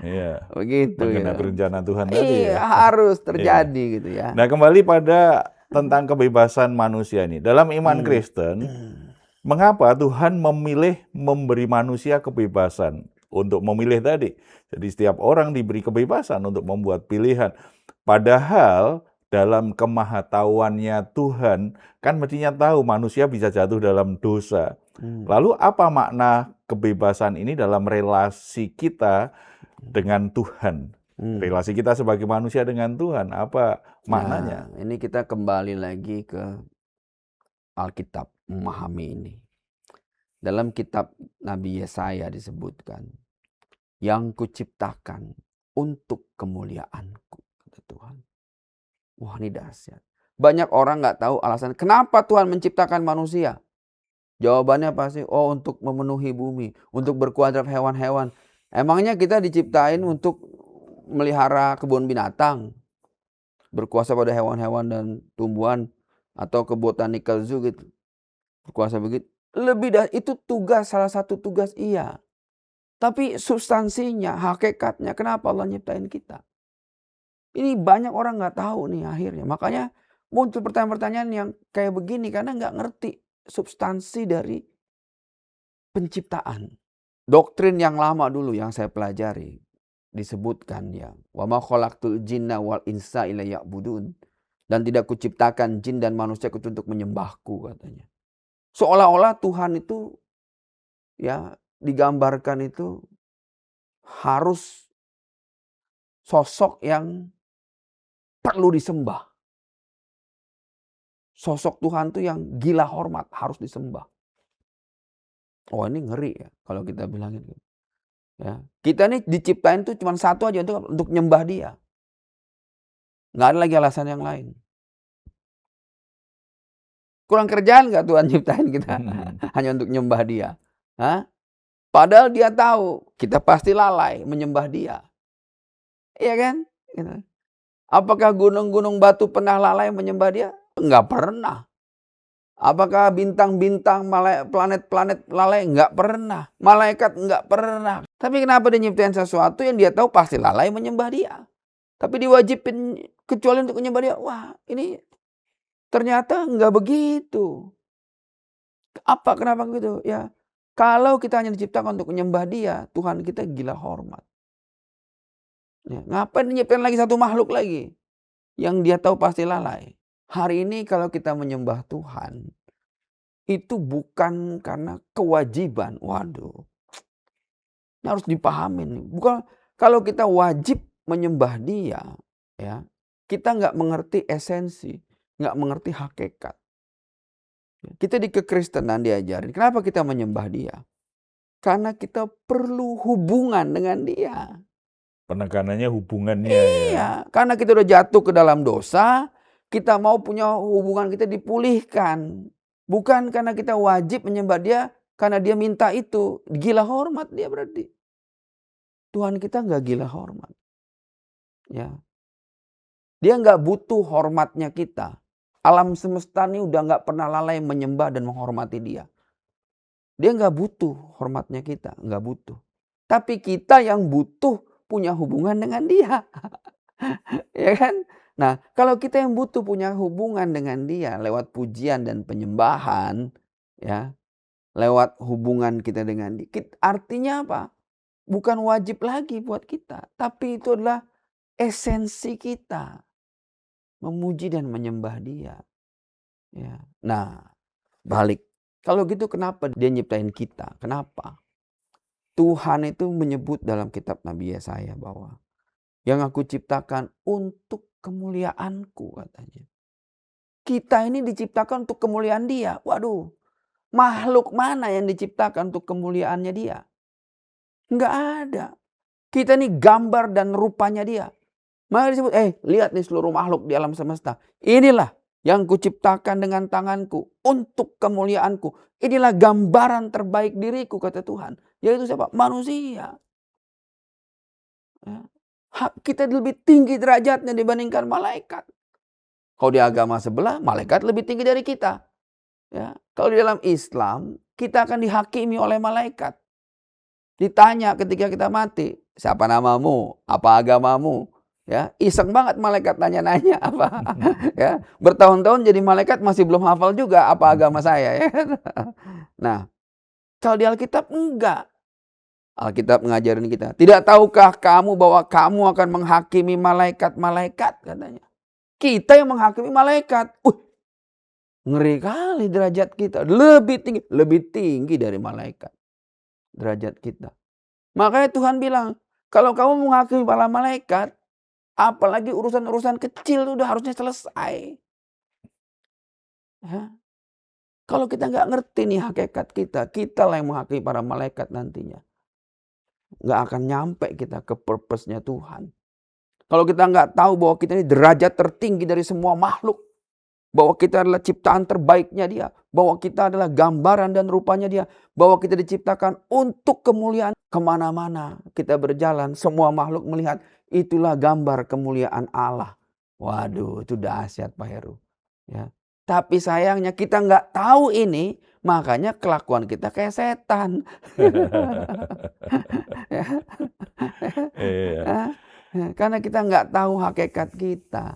Iya. Begitu. Menggenapi rencana Tuhan tadi. Iya, harus terjadi gitu ya. Nah, kembali pada tentang kebebasan manusia ini. Dalam iman Kristen, mengapa Tuhan memilih memberi manusia kebebasan untuk memilih tadi? Jadi setiap orang diberi kebebasan untuk membuat pilihan. Padahal dalam kemahatauannya Tuhan kan mestinya tahu manusia bisa jatuh dalam dosa. Lalu apa makna kebebasan ini dalam relasi kita dengan Tuhan? Relasi kita sebagai manusia dengan Tuhan, apa maknanya? Nah, ini kita kembali lagi ke Alkitab, memahami ini. Dalam kitab Nabi Yesaya disebutkan, yang kuciptakan untuk kemuliaanku, kata Tuhan. Wah, ini dahsyat. Banyak orang nggak tahu alasan kenapa Tuhan menciptakan manusia. Jawabannya pasti, untuk memenuhi bumi, untuk berkuasa terhadap hewan-hewan. Emangnya kita diciptain untuk melihara kebun binatang, berkuasa pada hewan-hewan dan tumbuhan, atau ke botanical zoo gitu, berkuasa begitu. Lebih dari itu salah satu tugas iya. Tapi substansinya, hakikatnya, kenapa Allah nyiptain kita? Ini banyak orang nggak tahu nih akhirnya. Makanya muncul pertanyaan-pertanyaan yang kayak begini karena nggak ngerti substansi dari penciptaan. Doktrin yang lama dulu yang saya pelajari disebutkan ya, wa ma khalaqtul jinna wal insa illa ya'budun, dan tidak kuciptakan jin dan manusia kecuali untuk menyembahku, katanya. Seolah-olah Tuhan itu ya digambarkan itu harus sosok yang perlu disembah. Sosok Tuhan itu yang gila hormat, harus disembah. Ini ngeri ya kalau kita bilangin gitu. Ya, kita nih diciptain tuh cuma satu aja untuk nyembah Dia. Nggak ada lagi alasan yang lain. Kurang kerjaan nggak Tuhan nyiptain kita hanya untuk nyembah Dia? Hah? Padahal Dia tahu kita pasti lalai menyembah Dia. Iya kan? Gitu. Apakah gunung-gunung batu pernah lalai menyembah Dia? Enggak pernah. Apakah bintang-bintang, planet-planet lalai? Enggak pernah. Malaikat enggak pernah. Tapi kenapa Dia nyiptain sesuatu yang Dia tahu pasti lalai menyembah Dia? Tapi diwajibin kecuali untuk menyembah Dia. Wah, ini ternyata enggak begitu. Kenapa begitu? Ya, kalau kita hanya diciptakan untuk menyembah Dia, Tuhan kita gila hormat. Ya, ngapain nyiptain lagi satu makhluk lagi yang Dia tahu pasti lalai? Hari ini kalau kita menyembah Tuhan, itu bukan karena kewajiban. Waduh, ini harus dipahamin. Bukan kalau kita wajib menyembah Dia, ya kita nggak mengerti esensi, nggak mengerti hakikat. Kita di kekristenan diajarin, kenapa kita menyembah Dia? Karena kita perlu hubungan dengan Dia. Penekanannya hubungannya ya. Karena kita udah jatuh ke dalam dosa, kita mau punya hubungan kita dipulihkan. Bukan karena kita wajib menyembah Dia, karena Dia minta itu. Gila hormat Dia berarti. Tuhan kita nggak gila hormat. Ya. Dia nggak butuh hormatnya kita. Alam semesta ini udah nggak pernah lalai menyembah dan menghormati Dia. Dia nggak butuh hormatnya kita, nggak butuh. Tapi kita yang butuh punya hubungan dengan Dia. Ya kan? Nah, kalau kita yang butuh punya hubungan dengan Dia lewat pujian dan penyembahan, ya, lewat hubungan kita dengan Dia, artinya apa? Bukan wajib lagi buat kita, tapi itu adalah esensi kita, memuji dan menyembah Dia. Ya. Nah, balik. Kalau gitu kenapa Dia nyiptain kita? Kenapa? Tuhan itu menyebut dalam kitab Nabi Yesaya bahwa yang aku ciptakan untuk kemuliaanku, katanya. Kita ini diciptakan untuk kemuliaan Dia. Waduh, makhluk mana yang diciptakan untuk kemuliaannya Dia? Enggak ada. Kita ini gambar dan rupanya Dia. Maka disebut, lihat nih seluruh makhluk di alam semesta. Inilah yang kuciptakan dengan tanganku untuk kemuliaanku. Inilah gambaran terbaik diriku, kata Tuhan. Yaitu siapa? Manusia. Ya. Kita lebih tinggi derajatnya dibandingkan malaikat. Kalau di agama sebelah, malaikat lebih tinggi dari kita. Ya. Kalau di dalam Islam, kita akan dihakimi oleh malaikat. Ditanya ketika kita mati, siapa namamu? Apa agamamu? Ya, iseng banget malaikat nanya-nanya apa. Ya, bertahun-tahun jadi malaikat masih belum hafal juga apa agama saya. Ya. Nah, kalau di Alkitab enggak. Alkitab mengajarin kita. Tidak tahukah kamu bahwa kamu akan menghakimi malaikat-malaikat, katanya. Kita yang menghakimi malaikat. Ngeri kali derajat kita. Lebih tinggi dari malaikat. Derajat kita. Makanya Tuhan bilang, kalau kamu menghakimi para malaikat, apalagi urusan-urusan kecil itu udah harusnya selesai. Ya. Kalau kita nggak ngerti nih hakikat kita lah yang menghakimi para malaikat nantinya. Nggak akan nyampe kita ke purpose-nya Tuhan. Kalau kita nggak tahu bahwa kita ini derajat tertinggi dari semua makhluk, bahwa kita adalah ciptaan terbaiknya Dia, bahwa kita adalah gambaran dan rupanya Dia, bahwa kita diciptakan untuk kemuliaan, kemana-mana kita berjalan, semua makhluk melihat itulah gambar kemuliaan Allah. Waduh, itu dahsyat Pak Heru. Ya. Tapi sayangnya kita nggak tahu ini, makanya kelakuan kita kayak setan. Iya. Karena kita nggak tahu hakikat kita.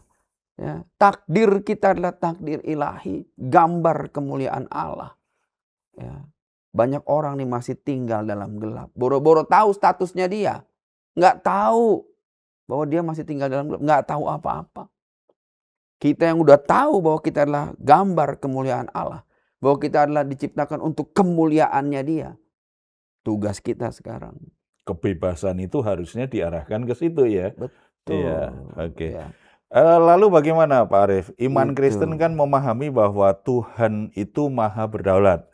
Ya. Takdir kita adalah takdir ilahi, gambar kemuliaan Allah. Ya. Banyak orang nih masih tinggal dalam gelap. Boro-boro tahu statusnya dia. Nggak tahu bahwa dia masih tinggal dalam gelap. Nggak tahu apa-apa. Kita yang udah tahu bahwa kita adalah gambar kemuliaan Allah. Bahwa kita adalah diciptakan untuk kemuliaannya Dia. Tugas kita sekarang. Kebebasan itu harusnya diarahkan ke situ ya. Betul. Iya, oke. Ya. Lalu bagaimana Pak Arief? Iman Itu. Kristen kan memahami bahwa Tuhan itu maha berdaulat.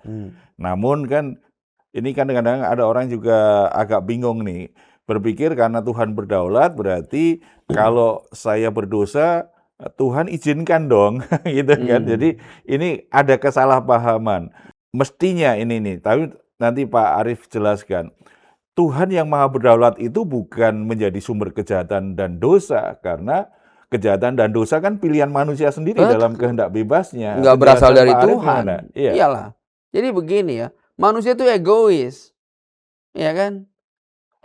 Namun kan ini kan kadang-kadang ada orang juga agak bingung nih. Berpikir karena Tuhan berdaulat berarti kalau saya berdosa Tuhan izinkan dong gitu kan. Jadi ini ada kesalahpahaman. Mestinya ini nih, tapi nanti Pak Arief jelaskan. Tuhan yang maha berdaulat itu bukan menjadi sumber kejahatan dan dosa, karena kejahatan dan dosa kan pilihan manusia sendiri dalam kehendak bebasnya. Nggak berasal dari Tuhan. Iya. Iyalah. Jadi begini ya, manusia itu egois. Ya kan?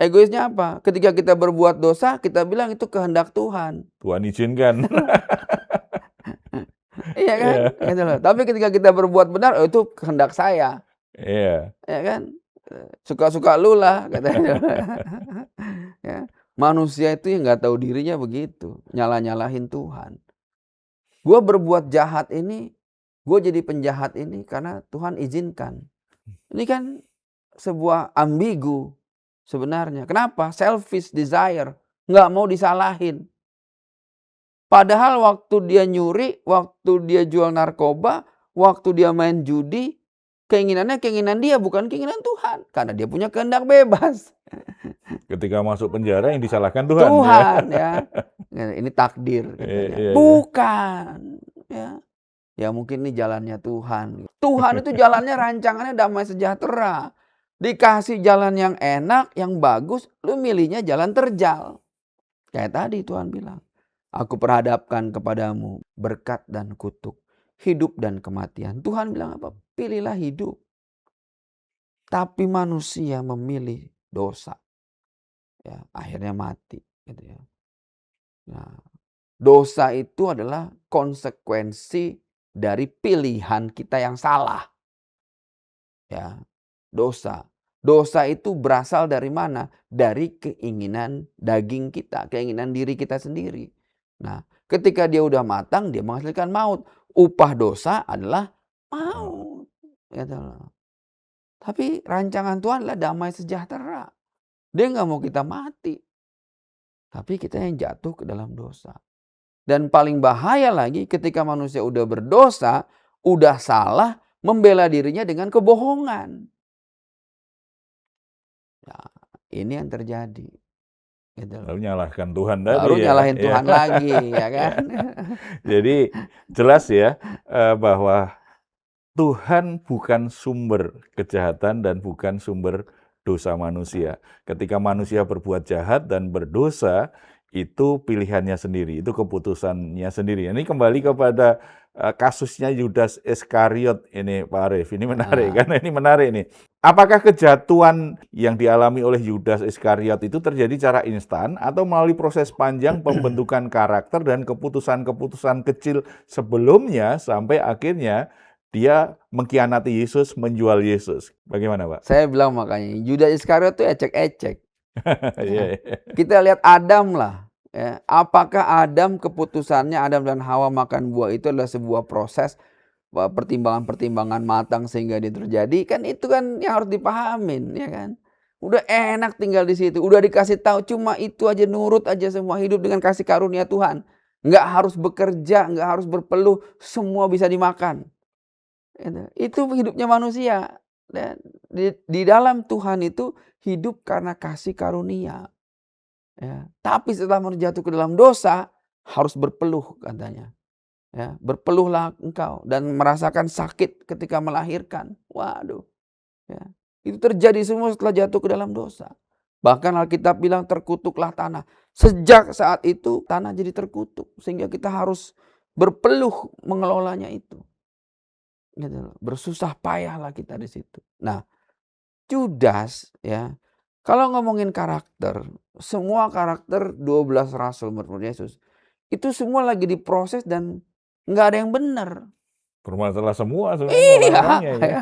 Egoisnya apa? Ketika kita berbuat dosa, kita bilang itu kehendak Tuhan. Tuhan izinkan. Iya kan? Gitu loh. Tapi ketika kita berbuat benar, oh, itu kehendak saya. Iya. Ya kan? Suka-suka lu lah katanya. Ya. Manusia itu yang nggak tahu dirinya begitu, nyalah-nyalahin Tuhan. Gue berbuat jahat ini, gue jadi penjahat ini karena Tuhan izinkan. Ini kan sebuah ambigu sebenarnya. Kenapa? Selfish desire, nggak mau disalahin. Padahal waktu dia nyuri, waktu dia jual narkoba, waktu dia main judi, keinginannya keinginan dia, bukan keinginan Tuhan. Karena dia punya kehendak bebas. Ketika masuk penjara yang disalahkan Tuhan. Tuhan ya. Ini takdir. Iya. Bukan. Ya mungkin ini jalannya Tuhan. Tuhan itu jalannya rancangannya damai sejahtera. Dikasih jalan yang enak, yang bagus, lu milihnya jalan terjal. Kayak tadi Tuhan bilang. Aku perhadapkan kepadamu berkat dan kutuk, hidup dan kematian. Tuhan bilang apa? Pilihlah hidup. Tapi manusia memilih dosa. Ya, akhirnya mati. Gitu ya. Nah, dosa itu adalah konsekuensi dari pilihan kita yang salah. Ya, dosa. Dosa itu berasal dari mana? Dari keinginan daging kita, keinginan diri kita sendiri. Nah, ketika dia udah matang, dia menghasilkan maut. Upah dosa adalah maut. Gitu loh. Tapi rancangan Tuhan adalah damai sejahtera. Dia nggak mau kita mati. Tapi kita yang jatuh ke dalam dosa. Dan paling bahaya lagi ketika manusia udah berdosa, udah salah, membela dirinya dengan kebohongan. Nah, ini yang terjadi. Gitu. Lalu nyalahkan Tuhan tadi. Baru nyalahin Tuhan lagi, ya kan? Jadi jelas ya bahwa Tuhan bukan sumber kejahatan dan bukan sumber dosa manusia. Ketika manusia berbuat jahat dan berdosa, itu pilihannya sendiri, itu keputusannya sendiri. Ini kembali kepada kasusnya Yudas Iskariot ini Pak Arief. Ini menarik, karena ini menarik nih. Apakah kejatuhan yang dialami oleh Yudas Iskariot itu terjadi secara instan atau melalui proses panjang pembentukan karakter dan keputusan-keputusan kecil sebelumnya sampai akhirnya dia mengkhianati Yesus, menjual Yesus. Bagaimana Pak? Saya bilang makanya Yudas Iskariot itu ecek-ecek. Ya. Kita lihat Adam lah. Ya. Apakah Adam keputusannya Adam dan Hawa makan buah itu adalah sebuah proses pertimbangan-pertimbangan matang sehingga dia terjadi, kan itu kan yang harus dipahamin, ya kan. Udah enak tinggal di situ, udah dikasih tahu, cuma itu aja, nurut aja semua, hidup dengan kasih karunia Tuhan. Nggak harus bekerja, nggak harus berpeluh, semua bisa dimakan. Itu hidupnya manusia. Dan di dalam Tuhan itu hidup karena kasih karunia. Ya. Tapi setelah jatuh ke dalam dosa, harus berpeluh katanya. Ya, berpeluhlah engkau dan merasakan sakit ketika melahirkan. Waduh. Ya. Itu terjadi semua setelah jatuh ke dalam dosa. Bahkan Alkitab bilang terkutuklah tanah. Sejak saat itu tanah jadi terkutuk. Sehingga kita harus berpeluh mengelolanya itu. Gitu. Bersusah payahlah kita di situ. Nah, Judas ya. Kalau ngomongin karakter, semua karakter 12 rasul menurut Yesus itu semua lagi diproses dan nggak ada yang benar. Bermasalah semua sebenarnya Iya, orang-orangnya ya.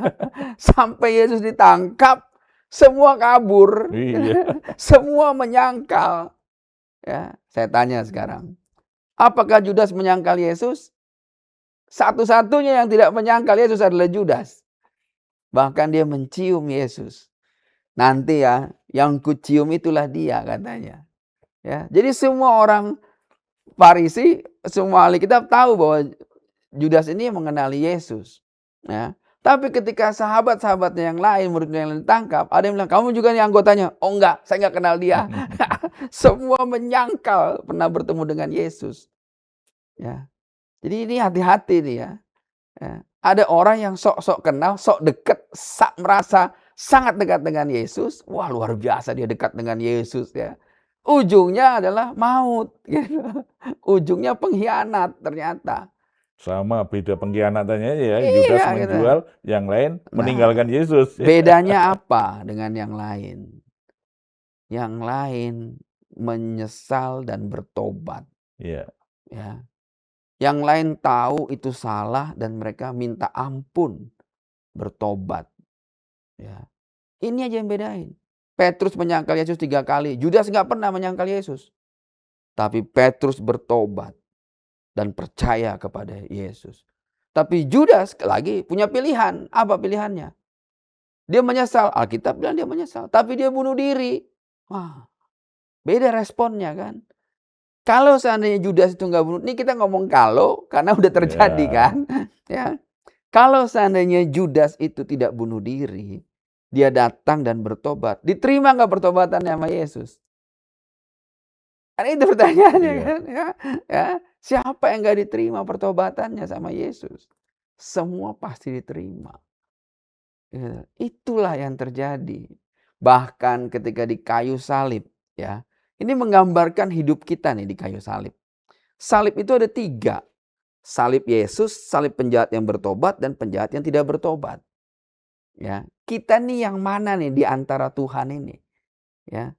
sampai Yesus ditangkap, semua kabur, Iya. semua menyangkal. Ya, saya tanya sekarang, apakah Judas menyangkal Yesus? Satu-satunya yang tidak menyangkal Yesus adalah Judas. Bahkan dia mencium Yesus. Nanti ya, yang kucium itulah dia katanya. Ya, jadi semua orang Farisi, semua ahli kitab tahu bahwa Judas ini mengenali Yesus. Ya. Tapi ketika sahabat-sahabatnya yang lain, muridnya yang lain ditangkap, ada yang bilang, kamu juga nih anggotanya. Oh enggak, saya enggak kenal dia. Semua menyangkal pernah bertemu dengan Yesus. Ya. Jadi ini hati-hati nih ya. Ya. Ada orang yang sok-sok kenal, sok dekat, merasa sangat dekat dengan Yesus. Wah, luar biasa dia dekat dengan Yesus ya. Ujungnya adalah maut. Gitu. Ujungnya pengkhianat ternyata. Sama, beda pengkhianatannya ya. Iya, Judas gitu. menjual, yang lain Nah, meninggalkan Yesus. bedanya apa dengan yang lain? Yang lain menyesal dan bertobat. Iya. Ya. Yang lain tahu itu salah dan mereka minta ampun, bertobat. Ya. Ini aja yang bedain. Petrus menyangkal Yesus 3 kali. Judas nggak pernah menyangkal Yesus. Tapi Petrus bertobat dan percaya kepada Yesus. Tapi Judas lagi punya pilihan. Apa pilihannya? Dia menyesal. Alkitab bilang dia menyesal. Tapi dia bunuh diri. Wah, beda responnya kan. Kalau seandainya Judas itu nggak bunuh, ini kita ngomong kalau karena udah terjadi kan. Ya. Kalau seandainya Judas itu tidak bunuh diri, dia datang dan bertobat, diterima nggak pertobatannya sama Yesus? Kan itu pertanyaannya kan. Ya. Siapa yang nggak diterima pertobatannya sama Yesus? Semua pasti diterima. Ya. Itulah yang terjadi. Bahkan ketika di kayu salib, ya. Ini menggambarkan hidup kita nih di kayu salib. Salib itu ada 3. Salib Yesus, salib penjahat yang bertobat, dan penjahat yang tidak bertobat. Ya, kita nih yang mana nih di antara Tuhan ini? Ya,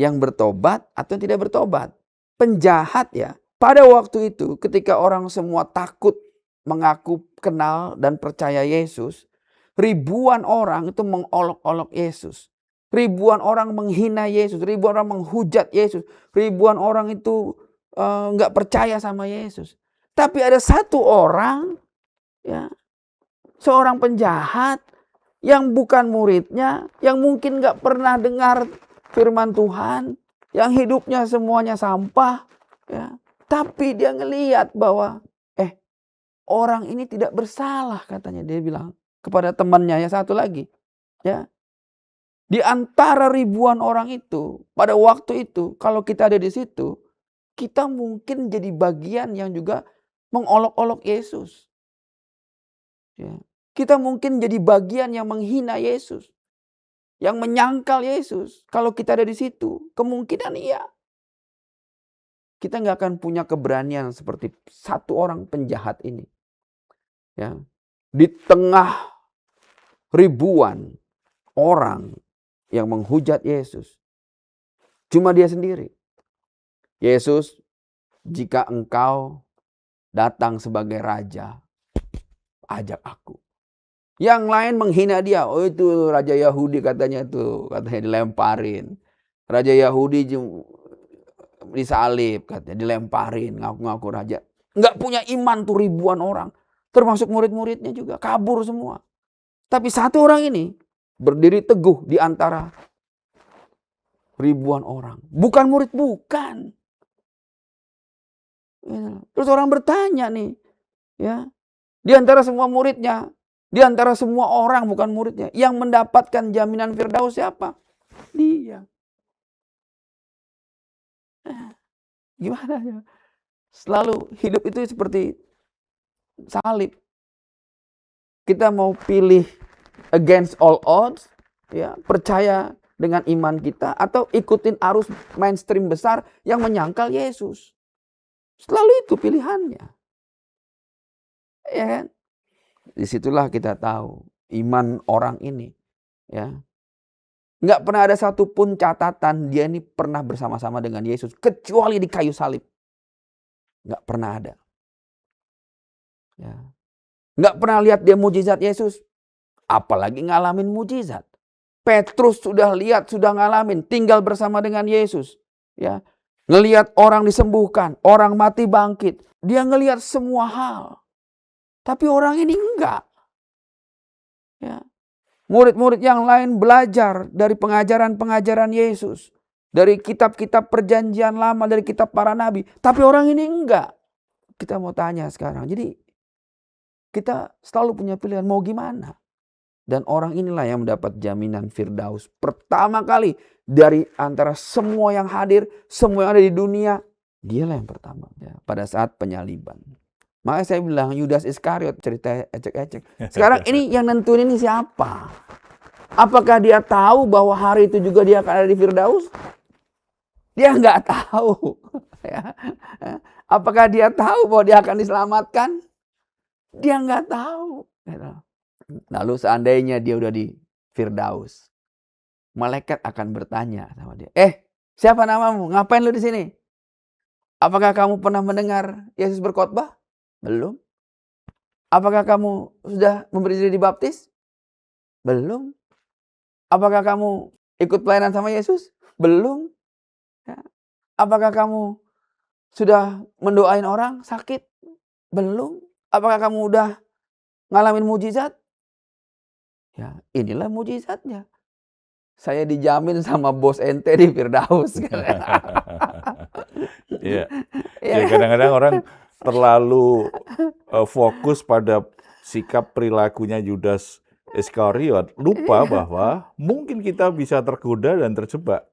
yang bertobat atau yang tidak bertobat? Penjahat ya. Pada waktu itu ketika orang semua takut mengaku kenal dan percaya Yesus, ribuan orang itu mengolok-olok Yesus. Ribuan orang menghina Yesus, ribuan orang menghujat Yesus, ribuan orang itu nggak percaya sama Yesus. Tapi ada satu orang, ya, seorang penjahat yang bukan muridnya, yang mungkin nggak pernah dengar firman Tuhan, yang hidupnya semuanya sampah, ya. Tapi dia ngelihat bahwa orang ini tidak bersalah, katanya dia bilang kepada temannya yang satu lagi, ya. Di antara ribuan orang itu, pada waktu itu, kalau kita ada di situ, kita mungkin jadi bagian yang juga mengolok-olok Yesus. Ya. Kita mungkin jadi bagian yang menghina Yesus, yang menyangkal Yesus. Kalau kita ada di situ, kemungkinan iya. Kita nggak akan punya keberanian seperti satu orang penjahat ini. Ya. Di tengah ribuan orang yang menghujat Yesus, cuma dia sendiri. Yesus, jika engkau datang sebagai raja, ajak aku. Yang lain menghina dia. Oh, itu raja Yahudi katanya dilemparin. Raja Yahudi disalib katanya, dilemparin, ngaku-ngaku raja. Enggak punya iman tuh ribuan orang. Termasuk murid-muridnya juga kabur semua. Tapi satu orang ini berdiri teguh di antara ribuan orang. Bukan murid, bukan. Ya. Terus orang bertanya nih, ya, di antara semua muridnya, di antara semua orang bukan muridnya, yang mendapatkan jaminan Firdaus siapa? Dia. Gimana ya? Selalu hidup itu seperti salib. Kita mau pilih against all odds, ya, percaya dengan iman kita, atau ikutin arus mainstream besar yang menyangkal Yesus. Selalu itu pilihannya. Ya kan? Disitulah kita tahu iman orang ini, ya, nggak pernah ada satupun catatan dia ini pernah bersama-sama dengan Yesus kecuali di kayu salib. Nggak pernah ada. Ya. Nggak pernah lihat dia mujizat Yesus, apalagi ngalamin mujizat. Petrus sudah lihat, sudah ngalamin, tinggal bersama dengan Yesus. Ya, ngelihat orang disembuhkan, orang mati bangkit. Dia ngelihat semua hal. Tapi orang ini enggak. Ya. Murid-murid yang lain belajar dari pengajaran-pengajaran Yesus. Dari kitab-kitab perjanjian lama, dari kitab para nabi. Tapi orang ini enggak. Kita mau tanya sekarang. Jadi kita selalu punya pilihan mau gimana. Dan orang inilah yang mendapat jaminan Firdaus. Pertama kali dari antara semua yang hadir, semua yang ada di dunia. Dialah yang pertama. Ya, pada saat penyaliban. Makanya saya bilang Yudas Iskariot cerita ecek-ecek. Sekarang ini yang nentuin ini siapa? Apakah dia tahu bahwa hari itu juga dia akan ada di Firdaus? Dia nggak tahu. Apakah dia tahu bahwa dia akan diselamatkan? Dia nggak tahu. Lalu seandainya dia udah di Firdaus, malaikat akan bertanya sama dia, siapa namamu? Ngapain lu di sini? Apakah kamu pernah mendengar Yesus berkhotbah? Belum. Apakah kamu sudah memberi diri dibaptis? Belum. Apakah kamu ikut pelayanan sama Yesus? Belum. Ya. Apakah kamu sudah mendoain orang sakit? Belum. Apakah kamu udah ngalamin mujizat? Ya, inilah mujizatnya. Saya dijamin sama bos ente di Firdaus. Iya. Ya, kadang-kadang orang terlalu fokus pada sikap perilakunya Yudas Iskariot, lupa bahwa mungkin kita bisa tergoda dan terjebak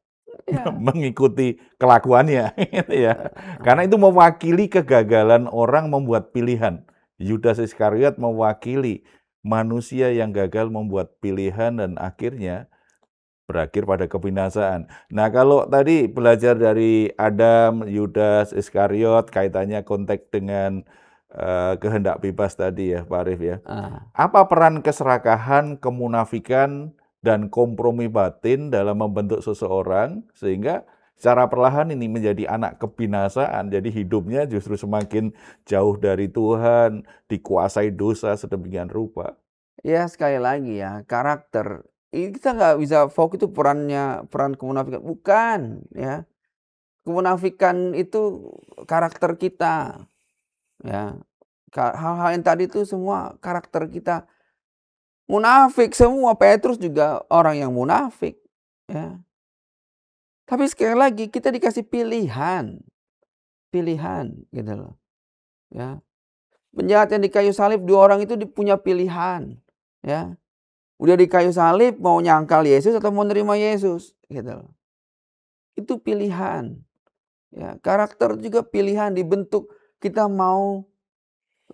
mengikuti kelakuannya, gitu ya. Karena itu mewakili kegagalan orang membuat pilihan. Yudas Iskariot mewakili manusia yang gagal membuat pilihan dan akhirnya berakhir pada kebinasaan. Nah, kalau tadi belajar dari Adam, Yudas, Iskariot, kaitannya konteks dengan kehendak bebas tadi ya, Pak Arif ya. Apa peran keserakahan, kemunafikan, dan kompromi batin dalam membentuk seseorang sehingga secara perlahan ini menjadi anak kebinasaan. Jadi hidupnya justru semakin jauh dari Tuhan, dikuasai dosa sedemikian rupa. Ya, sekali lagi ya, karakter. Kita nggak bisa fokus itu peran kemunafikan. Bukan, ya. Kemunafikan itu karakter kita. Ya. Hal-hal yang tadi itu semua karakter kita. Munafik semua. Petrus juga orang yang munafik. Ya. Tapi sekali lagi kita dikasih pilihan. Pilihan gitu loh. Ya. Penjahat yang di kayu salib, 2 orang itu punya pilihan. Ya. Udah di kayu salib mau nyangkal Yesus atau mau nerima Yesus gitu. Itu pilihan. Ya, karakter juga pilihan dibentuk. Kita mau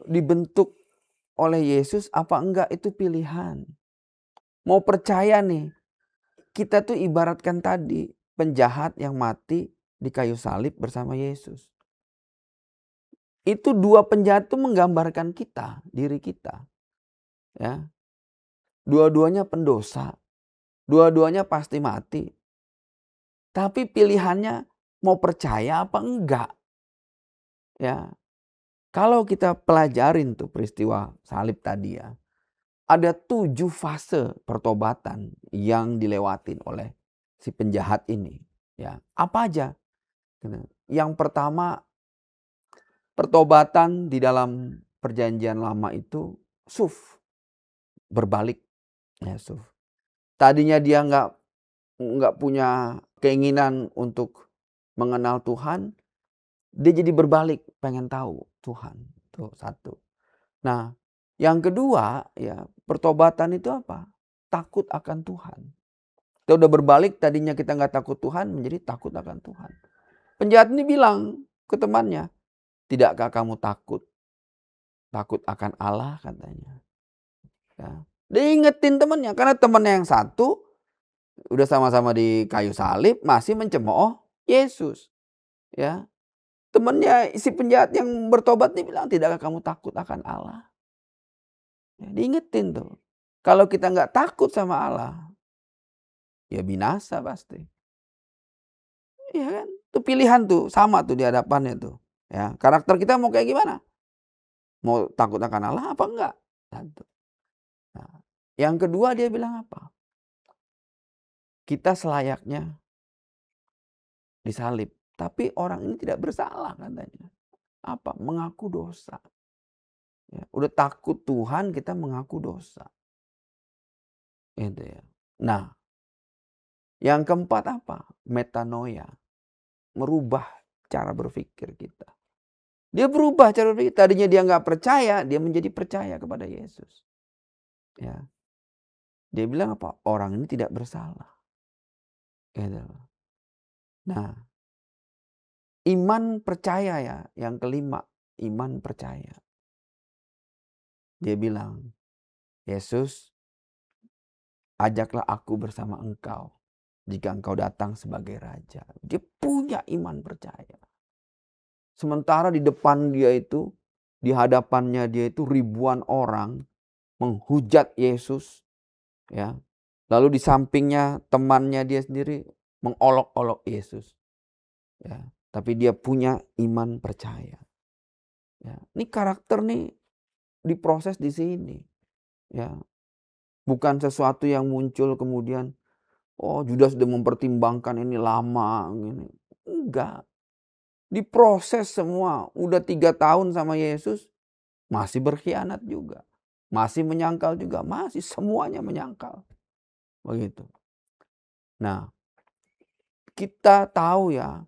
dibentuk oleh Yesus apa enggak itu pilihan. Mau percaya nih. Kita tuh ibaratkan tadi penjahat yang mati di kayu salib bersama Yesus. Itu 2 penjahat itu menggambarkan kita, diri kita. Ya. Dua-duanya pendosa. Dua-duanya pasti mati. Tapi pilihannya mau percaya apa enggak. Ya. Kalau kita pelajarin tuh peristiwa salib tadi ya. Ada 7 fase pertobatan yang dilewatin oleh si penjahat ini. Ya. Apa aja? Yang pertama, pertobatan di dalam perjanjian lama itu suf, berbalik. Ya, suf. Tadinya dia nggak punya keinginan untuk mengenal Tuhan, dia jadi berbalik, pengen tahu Tuhan. Tuh satu. Nah, yang kedua ya, pertobatan itu apa? Takut akan Tuhan. Kita udah berbalik, tadinya kita nggak takut Tuhan, menjadi takut akan Tuhan. Penjahat ini bilang ke temannya, tidakkah kamu takut? Takut akan Allah katanya. Ya. Dia ingetin temannya, karena temannya yang satu udah sama-sama di kayu salib, masih mencemooh Yesus. Ya. Temannya si penjahat yang bertobat dia bilang, tidakkah kamu takut akan Allah? Ya, diingetin tuh. Kalau kita nggak takut sama Allah, ya binasa pasti. Iya kan? Itu pilihan tuh, sama tuh di hadapannya tuh. Ya, karakter kita mau kayak gimana? Mau takut akan Allah apa enggak? Satu. Nah, yang kedua dia bilang apa? Kita selayaknya disalib. Tapi orang ini tidak bersalah katanya. Apa? Mengaku dosa. Ya, udah takut Tuhan, kita mengaku dosa. Gitu ya. Nah, yang keempat apa? Metanoia. Merubah cara berpikir kita. Dia berubah cara berpikir. Tadinya dia nggak percaya, dia menjadi percaya kepada Yesus. Ya. Dia bilang apa? Orang ini tidak bersalah. Gitu. Nah, iman percaya ya. Yang kelima, iman percaya. Dia bilang, Yesus, ajaklah aku bersama engkau jika engkau datang sebagai raja. Dia punya iman percaya. Sementara di depan dia itu, di hadapannya dia itu ribuan orang menghujat Yesus. Ya. Lalu di sampingnya temannya dia sendiri mengolok-olok Yesus. Ya. Tapi dia punya iman percaya. Ya. Ini karakter nih diproses di sini. Ya. Bukan sesuatu yang muncul kemudian, oh Judas sudah mempertimbangkan ini lama. Gini. Enggak. Diproses semua. Udah 3 tahun sama Yesus, masih berkhianat juga. Masih menyangkal juga. Masih semuanya menyangkal. Begitu. Nah, kita tahu ya,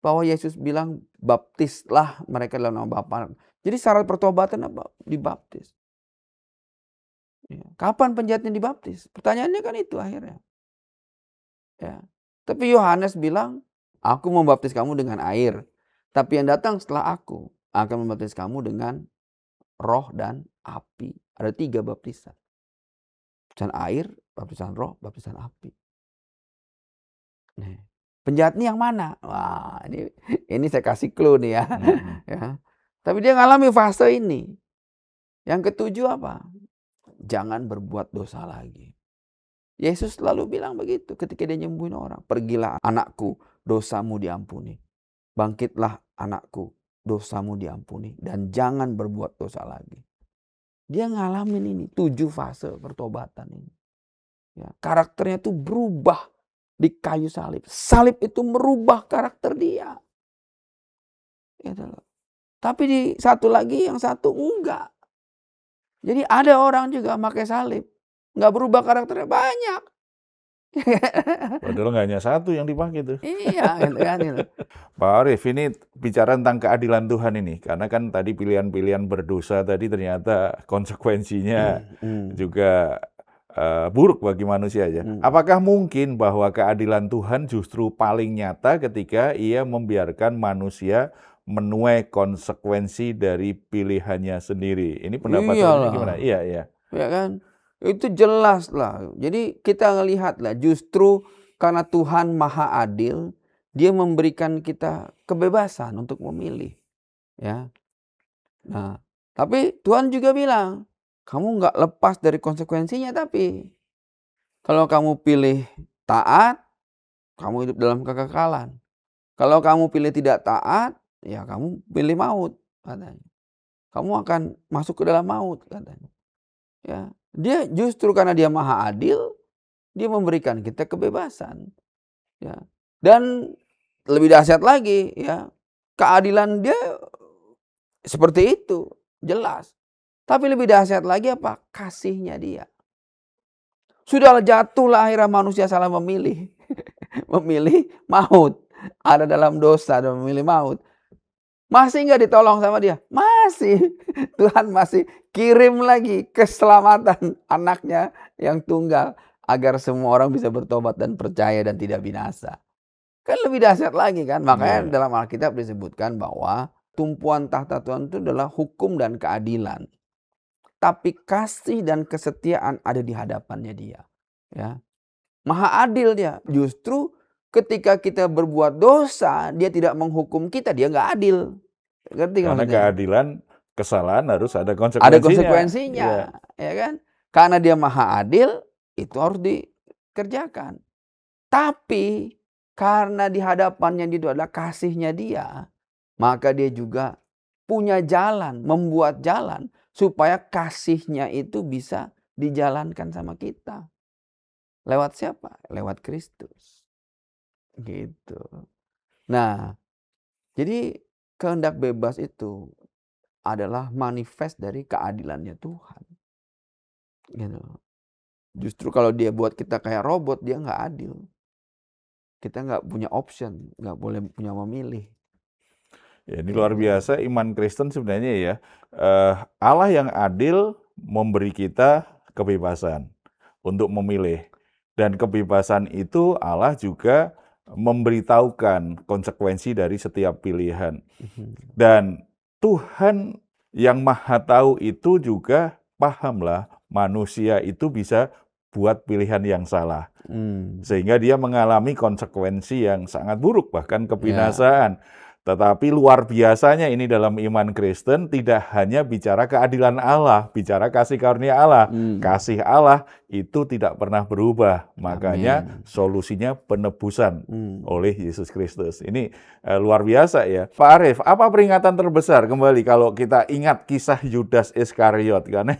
bahwa Yesus bilang, baptislah mereka dalam nama Bapa. Jadi syarat pertobatan apa? Dibaptis. Ya. Kapan penjahatnya dibaptis? Pertanyaannya kan itu akhirnya. Ya. Tapi Yohanes bilang, aku membaptis kamu dengan air. Tapi yang datang setelah aku akan membaptis kamu dengan roh dan api. Ada 3 baptisan. Baptisan air, baptisan roh, baptisan api. Nih. Penjahat ini yang mana? Wah, ini saya kasih clue nih ya. Ya. Tapi dia ngalami fase ini. Yang ketujuh apa? Jangan berbuat dosa lagi. Yesus selalu bilang begitu ketika dia nyembuhin orang. Pergilah anakku, dosamu diampuni. Bangkitlah anakku, dosamu diampuni. Dan jangan berbuat dosa lagi. Dia ngalamin ini 7 fase pertobatan ini. Ya, karakternya tuh berubah di kayu salib. Salib itu merubah karakter dia. Gitu loh. Tapi di satu lagi, yang satu enggak. Jadi ada orang juga pakai salib, enggak berubah karakternya, banyak. Padahal nggak hanya satu yang dipakai tuh. Iya, gitu kan. Gitu. Pak Arief, ini bicara tentang keadilan Tuhan ini. Karena kan tadi pilihan-pilihan berdosa tadi ternyata konsekuensinya juga buruk bagi manusia aja. Apakah mungkin bahwa keadilan Tuhan justru paling nyata ketika ia membiarkan manusia menuai konsekuensi dari pilihannya sendiri? Ini pendapat Anda gimana? Iya, iya. Ya kan? Itu jelas lah. Jadi kita ngelihat lah, justru karena Tuhan Maha Adil, Dia memberikan kita kebebasan untuk memilih. Ya. Nah, tapi Tuhan juga bilang, kamu nggak lepas dari konsekuensinya, tapi kalau kamu pilih taat, kamu hidup dalam kekekalan. Kalau kamu pilih tidak taat, ya kamu pilih maut, katanya. Kamu akan masuk ke dalam maut, katanya. Ya, dia justru karena dia Maha Adil, dia memberikan kita kebebasan. Ya. Dan lebih dahsyat lagi, ya, keadilan dia seperti itu. jelas. Tapi lebih dahsyat lagi apa? Kasihnya dia. Sudah jatuhlah akhirnya manusia salah memilih. Memilih maut. Ada dalam dosa dan memilih maut. Masih nggak ditolong sama dia? Masih. Tuhan masih kirim lagi keselamatan anaknya yang tunggal. Agar semua orang bisa bertobat dan percaya dan tidak binasa. Kan lebih dahsyat lagi kan. Makanya Iya. dalam Alkitab disebutkan bahwa tumpuan tahta Tuhan itu adalah hukum dan keadilan. Tapi kasih dan kesetiaan ada di hadapannya dia. Ya. Maha adil dia. Justru ketika kita berbuat dosa, dia tidak menghukum kita, dia nggak adil. Ngerti nggak Karena maksudnya? keadilan, kesalahan harus ada Ada konsekuensinya. konsekuensinya, Iya. ya kan? Karena dia maha adil, itu harus dikerjakan. Tapi karena di hadapannya itu adalah kasihnya dia, maka dia juga punya jalan, membuat jalan supaya kasihnya itu bisa dijalankan sama kita. Lewat siapa? Lewat Kristus. Gitu. Nah, jadi kehendak bebas itu adalah manifest dari keadilannya Tuhan. Gitu. Justru kalau dia buat kita kayak robot, dia nggak adil. Kita nggak punya option, nggak boleh punya memilih. Ya, ini luar biasa iman Kristen sebenarnya ya. Allah yang adil memberi kita kebebasan untuk memilih. Dan kebebasan itu Allah juga memberitahukan konsekuensi dari setiap pilihan. Dan Tuhan yang Maha Tahu itu juga pahamlah manusia itu bisa buat pilihan yang salah. Sehingga dia mengalami konsekuensi yang sangat buruk, bahkan kebinasaan. Tetapi luar biasanya ini dalam iman Kristen tidak hanya bicara keadilan Allah, bicara kasih karunia Allah. Kasih Allah itu tidak pernah berubah. Makanya solusinya penebusan oleh Yesus Kristus. Ini luar biasa ya. Pak Arief, apa peringatan terbesar kembali kalau kita ingat kisah Yudas Iskariot? Karena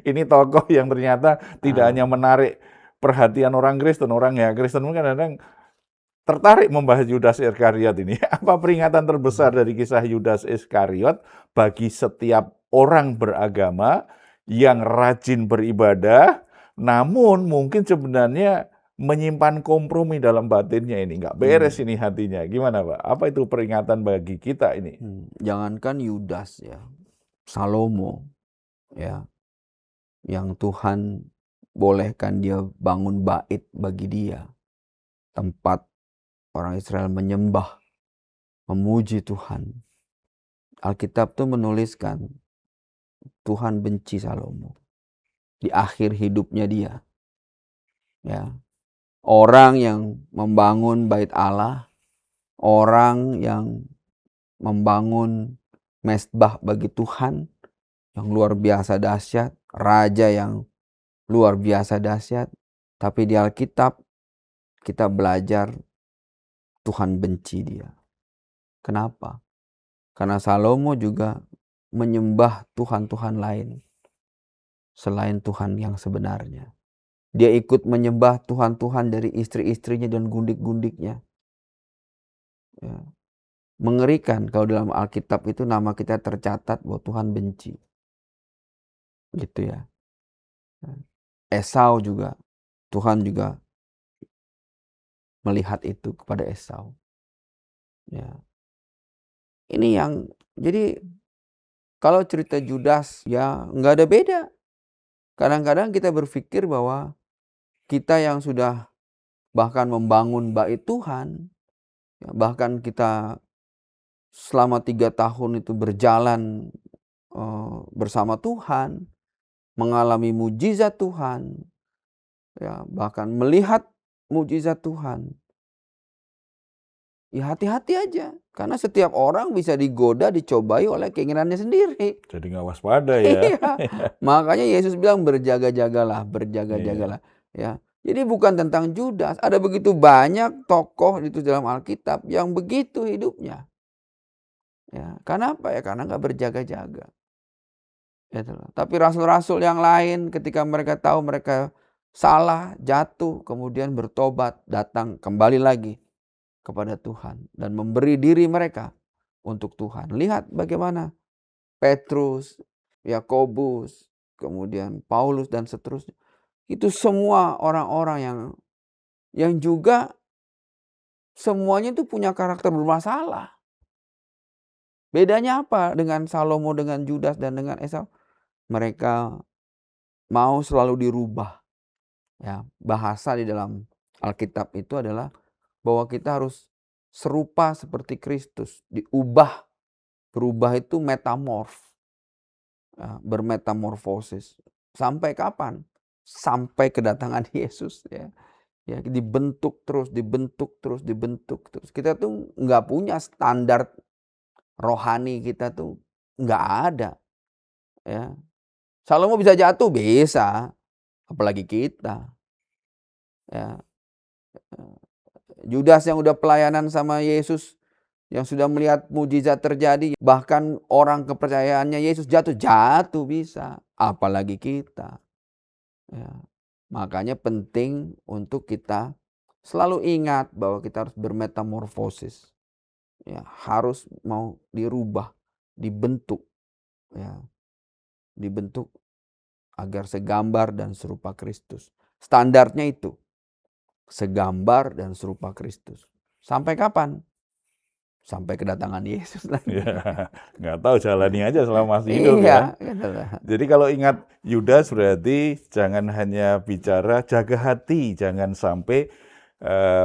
ini tokoh yang ternyata tidak hanya menarik perhatian orang Kristen. Orang ya Kristen mungkin kadang tertarik membahas Yudas Iskariot ini. Apa peringatan terbesar dari kisah Yudas Iskariot bagi setiap orang beragama yang rajin beribadah, namun mungkin sebenarnya menyimpan kompromi dalam batinnya ini. Nggak beres ini hatinya. Gimana Pak? Apa itu peringatan bagi kita ini? Jangankan Yudas ya, Salomo ya, yang Tuhan bolehkan dia bangun bait bagi dia. Tempat orang Israel menyembah, memuji Tuhan. Alkitab tuh menuliskan Tuhan benci Salomo di akhir hidupnya dia. Ya. Orang yang membangun bait Allah, orang yang membangun mezbah bagi Tuhan yang luar biasa dahsyat, raja yang luar biasa dahsyat, tapi di Alkitab kita belajar Tuhan benci dia. Kenapa? Karena Salomo juga menyembah Tuhan-Tuhan lain selain Tuhan yang sebenarnya. Dia ikut menyembah Tuhan-Tuhan dari istri-istrinya dan gundik-gundiknya. Ya. Mengerikan kalau dalam Alkitab itu nama kita tercatat bahwa Tuhan benci. Gitu ya. Esau juga, Tuhan juga melihat itu kepada Esau. Ya. Ini yang, jadi kalau cerita Judas ya nggak ada beda. Kadang-kadang kita berpikir bahwa kita yang sudah bahkan membangun bait Tuhan, ya, bahkan kita selama 3 tahun itu berjalan bersama Tuhan, mengalami mujizat Tuhan, ya, bahkan melihat mujizat Tuhan. Ya hati-hati aja, karena setiap orang bisa digoda, dicobai oleh keinginannya sendiri. Jadi nggak waspada ya. Iya. Makanya Yesus bilang berjaga-jagalah, berjaga-jagalah. Ya. Jadi bukan tentang Judas, ada begitu banyak tokoh itu dalam Alkitab yang begitu hidupnya. Ya, karena apa ya? Karena nggak berjaga-jaga. Gitu loh. Tapi rasul-rasul yang lain ketika mereka tahu mereka salah, jatuh, kemudian bertobat, datang kembali lagi kepada Tuhan dan memberi diri mereka untuk Tuhan. Lihat bagaimana Petrus, Yakobus, kemudian Paulus dan seterusnya. Itu semua orang-orang yang juga semuanya itu punya karakter bermasalah. Bedanya apa dengan Salomo, dengan Judas, dan dengan Esau? Mereka mau selalu dirubah. Ya, bahasa di dalam Alkitab itu adalah bahwa kita harus serupa seperti Kristus, diubah. Berubah itu metamorf, ya, bermetamorfosis. Sampai kapan? Sampai kedatangan Yesus, ya. Ya, dibentuk terus, dibentuk terus, dibentuk terus. Kita tuh nggak punya standar rohani, kita tuh nggak ada. Ya. Salomo bisa jatuh, bisa, apalagi kita. Ya. Judas yang udah pelayanan sama Yesus, yang sudah melihat mujizat terjadi, bahkan orang kepercayaannya Yesus jatuh bisa, apalagi kita. Ya. Makanya penting untuk kita selalu ingat bahwa kita harus bermetamorfosis. Ya, harus mau dirubah, dibentuk, ya, dibentuk agar segambar dan serupa Kristus. Standarnya itu segambar dan serupa Kristus. Sampai kapan? Sampai kedatangan Yesus lagi. Ya, nggak tahu, jalani aja selama masih hidup Iya, ya. Jadi kalau ingat Yudas berarti jangan hanya bicara jaga hati, jangan sampai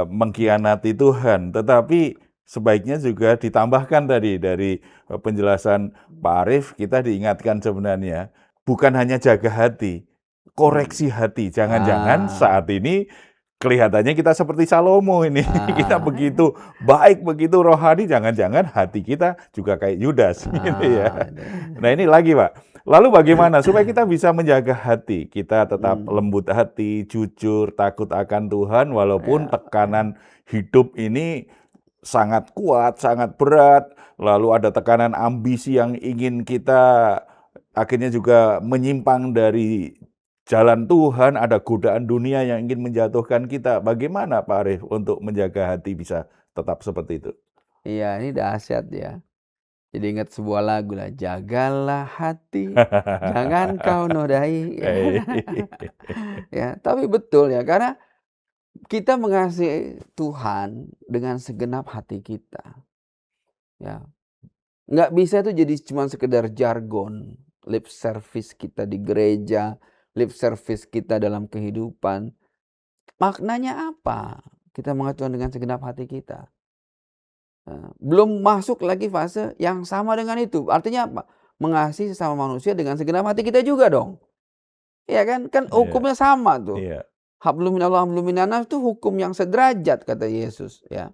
mengkhianati Tuhan. Tetapi sebaiknya juga ditambahkan tadi dari penjelasan Pak Arief, kita diingatkan sebenarnya bukan hanya jaga hati, koreksi hati. Jangan-jangan saat ini kelihatannya kita seperti Salomo ini. Kita begitu baik, begitu rohani, jangan-jangan hati kita juga kayak Yudas gitu ya. Nah ini lagi Pak. Lalu bagaimana supaya kita bisa menjaga hati? Kita tetap lembut hati, jujur, takut akan Tuhan walaupun tekanan hidup ini sangat kuat, sangat berat. Lalu ada tekanan ambisi yang ingin kita akhirnya juga menyimpang dari jalan Tuhan, ada godaan dunia yang ingin menjatuhkan kita. Bagaimana Pak Arief untuk menjaga hati bisa tetap seperti itu? Iya, ini dahsyat ya. Jadi ingat sebuah lagu lah, jagalah hati, jangan kau nodai. Ya, tapi betul ya, karena kita mengasihi Tuhan dengan segenap hati kita. Ya, nggak bisa itu jadi cuma sekedar jargon, lip service kita di gereja, lip service kita dalam kehidupan. Maknanya apa? Kita mengasihi Tuhan dengan segenap hati kita. Belum masuk lagi fase yang sama dengan itu. Artinya apa? Mengasihi sesama manusia dengan segenap hati kita juga dong. Iya kan? Kan hukumnya sama tuh. Hablum minallah hablum minannas itu hukum yang sederajat kata Yesus, ya.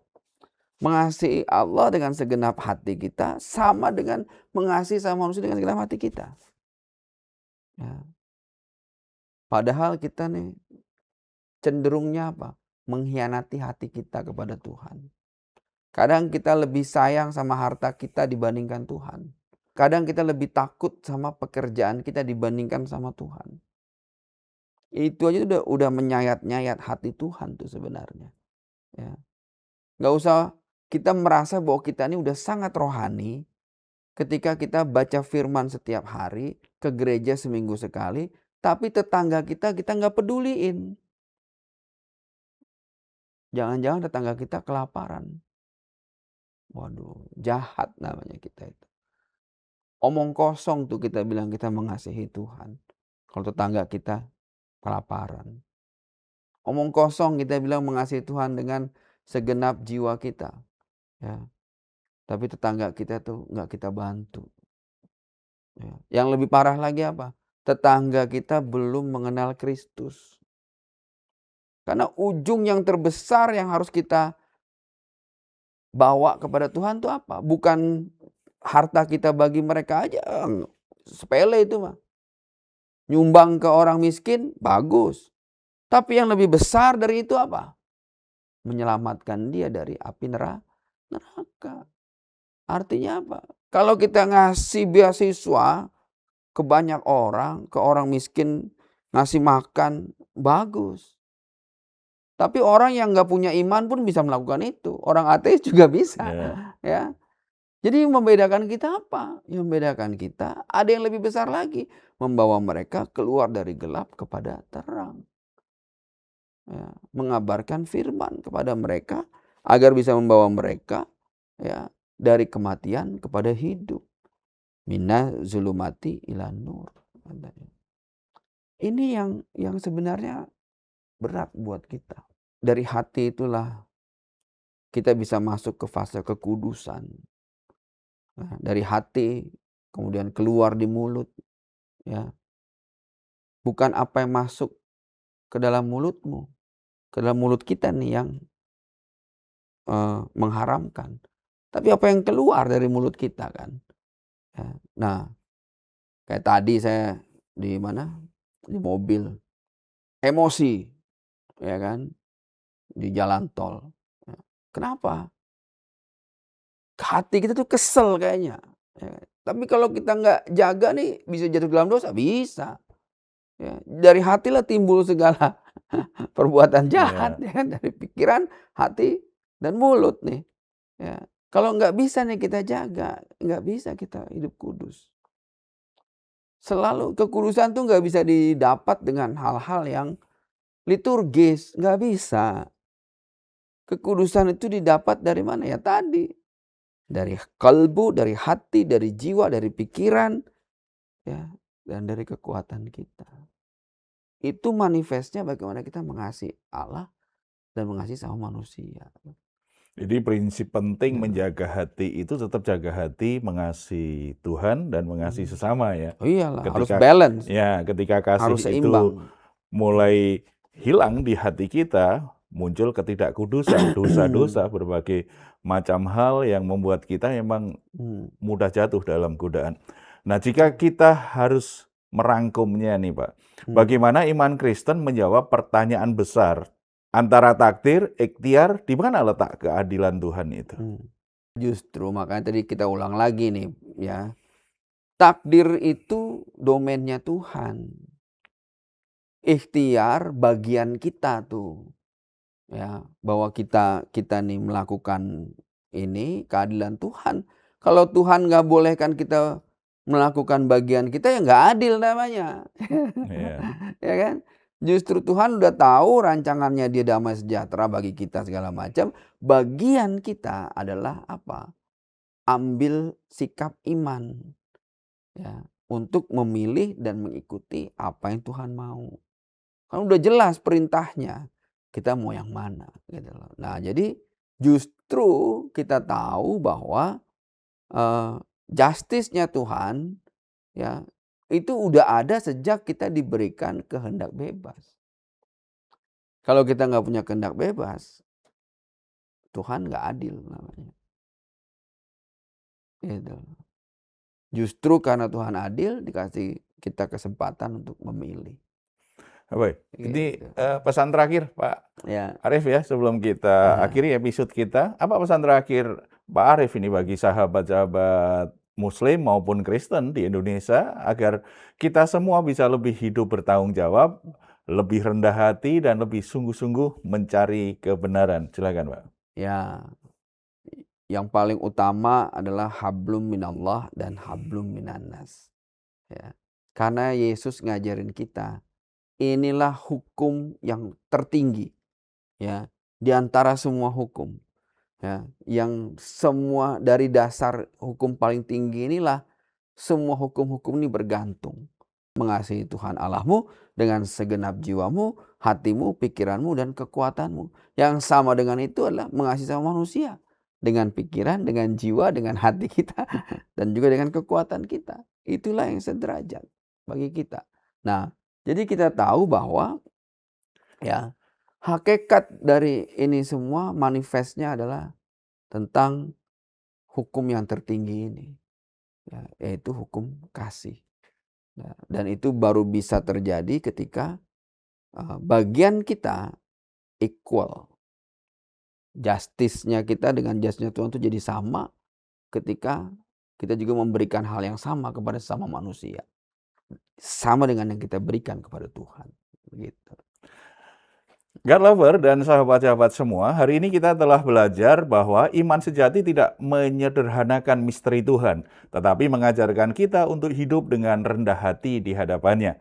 Mengasihi Allah dengan segenap hati kita sama dengan mengasihi sama manusia dengan segenap hati kita. Ya. Padahal kita nih cenderungnya apa? Mengkhianati hati kita kepada Tuhan. Kadang kita lebih sayang sama harta kita dibandingkan Tuhan. Kadang kita lebih takut sama pekerjaan kita dibandingkan sama Tuhan. Itu aja udah menyayat-nyayat hati Tuhan tuh sebenarnya. Ya. Gak usah kita merasa bahwa kita ini udah sangat rohani ketika kita baca firman setiap hari, ke gereja seminggu sekali, tapi tetangga kita gak peduliin. Jangan-jangan tetangga kita kelaparan. Waduh, jahat namanya kita itu. Omong kosong tuh kita bilang kita mengasihi Tuhan. Kalau tetangga kita kelaparan. Omong kosong kita bilang mengasihi Tuhan dengan segenap jiwa kita. Ya. Tapi tetangga kita tuh nggak kita bantu. Ya. Yang lebih parah lagi apa? Tetangga kita belum mengenal Kristus. Karena ujung yang terbesar yang harus kita bawa kepada Tuhan itu apa? Bukan harta kita bagi mereka aja. Sepele itu mah. Nyumbang ke orang miskin, bagus. Tapi yang lebih besar dari itu apa? Menyelamatkan dia dari api neraka. Artinya apa? Kalau kita ngasih beasiswa ke banyak orang, ke orang miskin, ngasih makan, bagus. Tapi orang yang gak punya iman pun bisa melakukan itu. Orang ateis juga bisa. Ya. Jadi yang membedakan kita apa? Yang membedakan kita ada yang lebih besar lagi, membawa mereka keluar dari gelap kepada terang. Ya, mengabarkan firman kepada mereka agar bisa membawa mereka ya dari kematian kepada hidup. Mina zulumati ila nur. Ini yang sebenarnya berat buat kita. Dari hati itulah kita bisa masuk ke fase kekudusan. Nah, dari hati kemudian keluar di mulut, ya. Bukan apa yang masuk ke dalam mulutmu, ke dalam mulut kita nih yang mengharamkan, tapi apa yang keluar dari mulut kita kan. Ya. Nah, kayak tadi saya di mana? Di mobil, emosi, ya kan, di jalan tol. Ya. Kenapa? Hati kita tuh kesel kayaknya. Ya. Tapi kalau kita nggak jaga nih bisa jatuh ke dalam dosa, bisa. Ya. Dari hatilah timbul segala perbuatan jahat, Iya. ya kan? Dari pikiran, hati, dan mulut nih. Ya. Kalau nggak bisa nih kita jaga, nggak bisa kita hidup kudus. Selalu kekudusan tuh nggak bisa didapat dengan hal-hal yang liturgis, nggak bisa. Kekudusan itu didapat dari mana ya tadi? Dari kalbu, dari hati, dari jiwa, dari pikiran, ya, dan dari kekuatan kita. Itu manifestnya bagaimana kita mengasihi Allah dan mengasihi sama manusia. Jadi prinsip penting Ya. menjaga hati itu tetap jaga hati, mengasihi Tuhan dan mengasihi sesama ya. Oh iyalah, harus Ketika balance, ketika kasih harus itu seimbang. mulai hilang di hati kita, muncul ketidakkudusan, dosa-dosa, berbagai macam hal yang membuat kita memang mudah jatuh dalam godaan. Nah, jika kita harus merangkumnya nih Pak, bagaimana iman Kristen menjawab pertanyaan besar antara takdir, ikhtiar, di mana letak keadilan Tuhan itu? Justru makanya tadi kita ulang lagi nih ya. Takdir itu domainnya Tuhan. Ikhtiar bagian kita tuh. Ya, bahwa kita nih melakukan ini keadilan Tuhan. Kalau Tuhan nggak bolehkan kita melakukan bagian kita ya nggak adil namanya. Iya. Ya kan? Justru Tuhan udah tahu rancangannya dia damai sejahtera bagi kita segala macam. Bagian kita adalah apa? Ambil sikap iman. Ya, untuk memilih dan mengikuti apa yang Tuhan mau. Kan udah jelas perintahnya. Kita mau yang mana gitu loh. Nah, jadi justru kita tahu bahwa justice-nya Tuhan ya itu udah ada sejak kita diberikan kehendak bebas. Kalau kita nggak punya kehendak bebas, Tuhan nggak adil namanya. Gitu. Justru karena Tuhan adil dikasih kita kesempatan untuk memilih. Baik, ini Gitu. pesan terakhir Pak Ya. Arief ya, sebelum kita Aha. akhiri episode kita. Apa pesan terakhir Pak Arief ini bagi sahabat-sahabat Muslim maupun Kristen di Indonesia agar kita semua bisa lebih hidup bertanggung jawab, lebih rendah hati, dan lebih sungguh-sungguh mencari kebenaran? Silakan Pak. Ya, yang paling utama adalah hablum minallah dan hablum minannas. Ya. Karena Yesus ngajarin kita, inilah hukum yang tertinggi ya di antara semua hukum. Ya, yang semua dari dasar hukum paling tinggi inilah semua hukum-hukum ini bergantung. Mengasihi Tuhan Allahmu dengan segenap jiwamu, hatimu, pikiranmu, dan kekuatanmu. Yang sama dengan itu adalah mengasihi sama manusia. Dengan pikiran, dengan jiwa, dengan hati kita. Dan juga dengan kekuatan kita. Itulah yang sederajat bagi kita. Nah, jadi kita tahu bahwa ya hakikat dari ini semua manifestnya adalah tentang hukum yang tertinggi ini. Ya, yaitu hukum kasih. Ya, dan itu baru bisa terjadi ketika bagian kita equal. Justice-nya kita dengan justice-nya Tuhan itu jadi sama ketika kita juga memberikan hal yang sama kepada sesama manusia. Sama dengan yang kita berikan kepada Tuhan. Begitu. God lover dan sahabat-sahabat semua, hari ini kita telah belajar bahwa iman sejati tidak menyederhanakan misteri Tuhan, tetapi mengajarkan kita untuk hidup dengan rendah hati di hadapannya.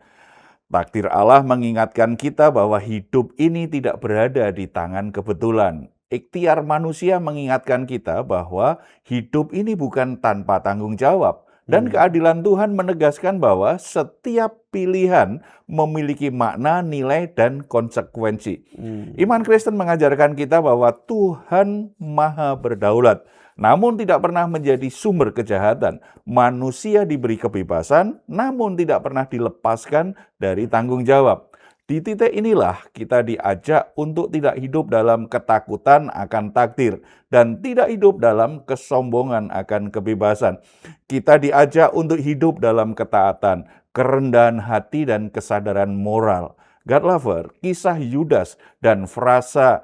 Takdir Allah mengingatkan kita bahwa hidup ini tidak berada di tangan kebetulan. Ikhtiar manusia mengingatkan kita bahwa hidup ini bukan tanpa tanggung jawab. Dan keadilan Tuhan menegaskan bahwa setiap pilihan memiliki makna, nilai, dan konsekuensi. Iman Kristen mengajarkan kita bahwa Tuhan Maha Berdaulat, namun tidak pernah menjadi sumber kejahatan. Manusia diberi kebebasan, namun tidak pernah dilepaskan dari tanggung jawab. Di titik inilah kita diajak untuk tidak hidup dalam ketakutan akan takdir dan tidak hidup dalam kesombongan akan kebebasan. Kita diajak untuk hidup dalam ketaatan, kerendahan hati, dan kesadaran moral. God lover, kisah Yudas dan frasa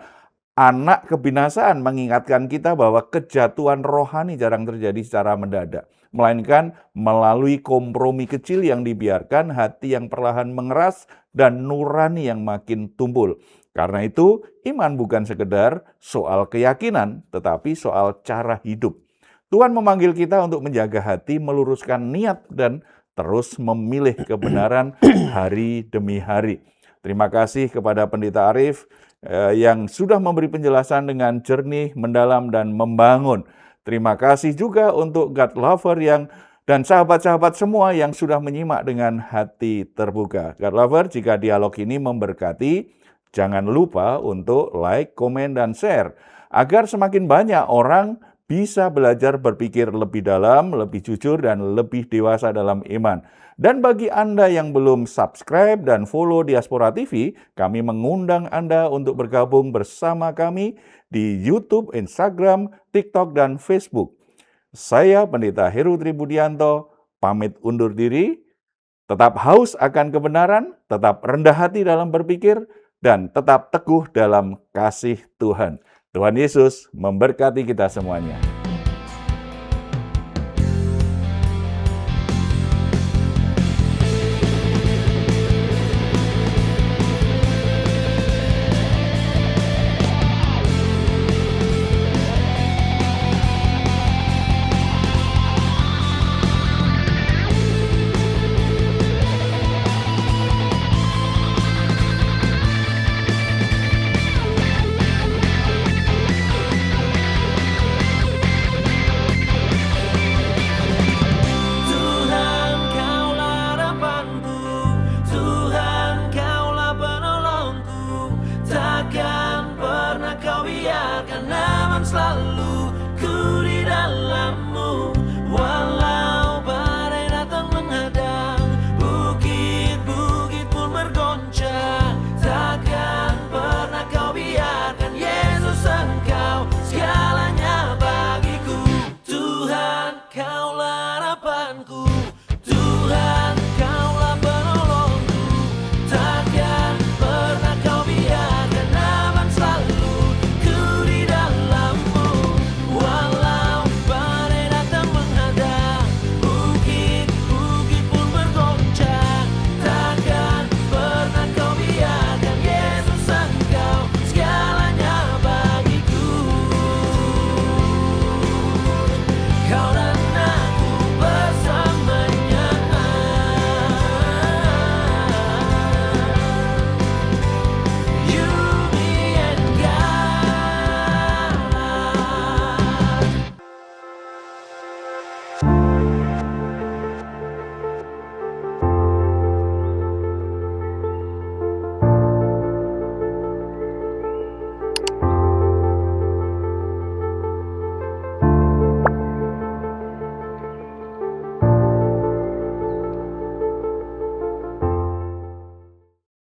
anak kebinasaan mengingatkan kita bahwa kejatuhan rohani jarang terjadi secara mendadak, melainkan melalui kompromi kecil yang dibiarkan, hati yang perlahan mengeras, dan nurani yang makin tumpul. Karena itu, iman bukan sekedar soal keyakinan, tetapi soal cara hidup. Tuhan memanggil kita untuk menjaga hati, meluruskan niat, dan terus memilih kebenaran hari demi hari. Terima kasih kepada Pendeta Arif yang sudah memberi penjelasan dengan jernih, mendalam, dan membangun. Terima kasih juga untuk God lover dan sahabat-sahabat semua yang sudah menyimak dengan hati terbuka. God lover, jika dialog ini memberkati, jangan lupa untuk like, komen, dan share, agar semakin banyak orang bisa belajar berpikir lebih dalam, lebih jujur, dan lebih dewasa dalam iman. Dan bagi Anda yang belum subscribe dan follow Diaspora TV, kami mengundang Anda untuk bergabung bersama kami di YouTube, Instagram, TikTok, dan Facebook. Saya Pendeta Heru Tribudianto, pamit undur diri, tetap haus akan kebenaran, tetap rendah hati dalam berpikir, dan tetap teguh dalam kasih Tuhan. Tuhan Yesus memberkati kita semuanya.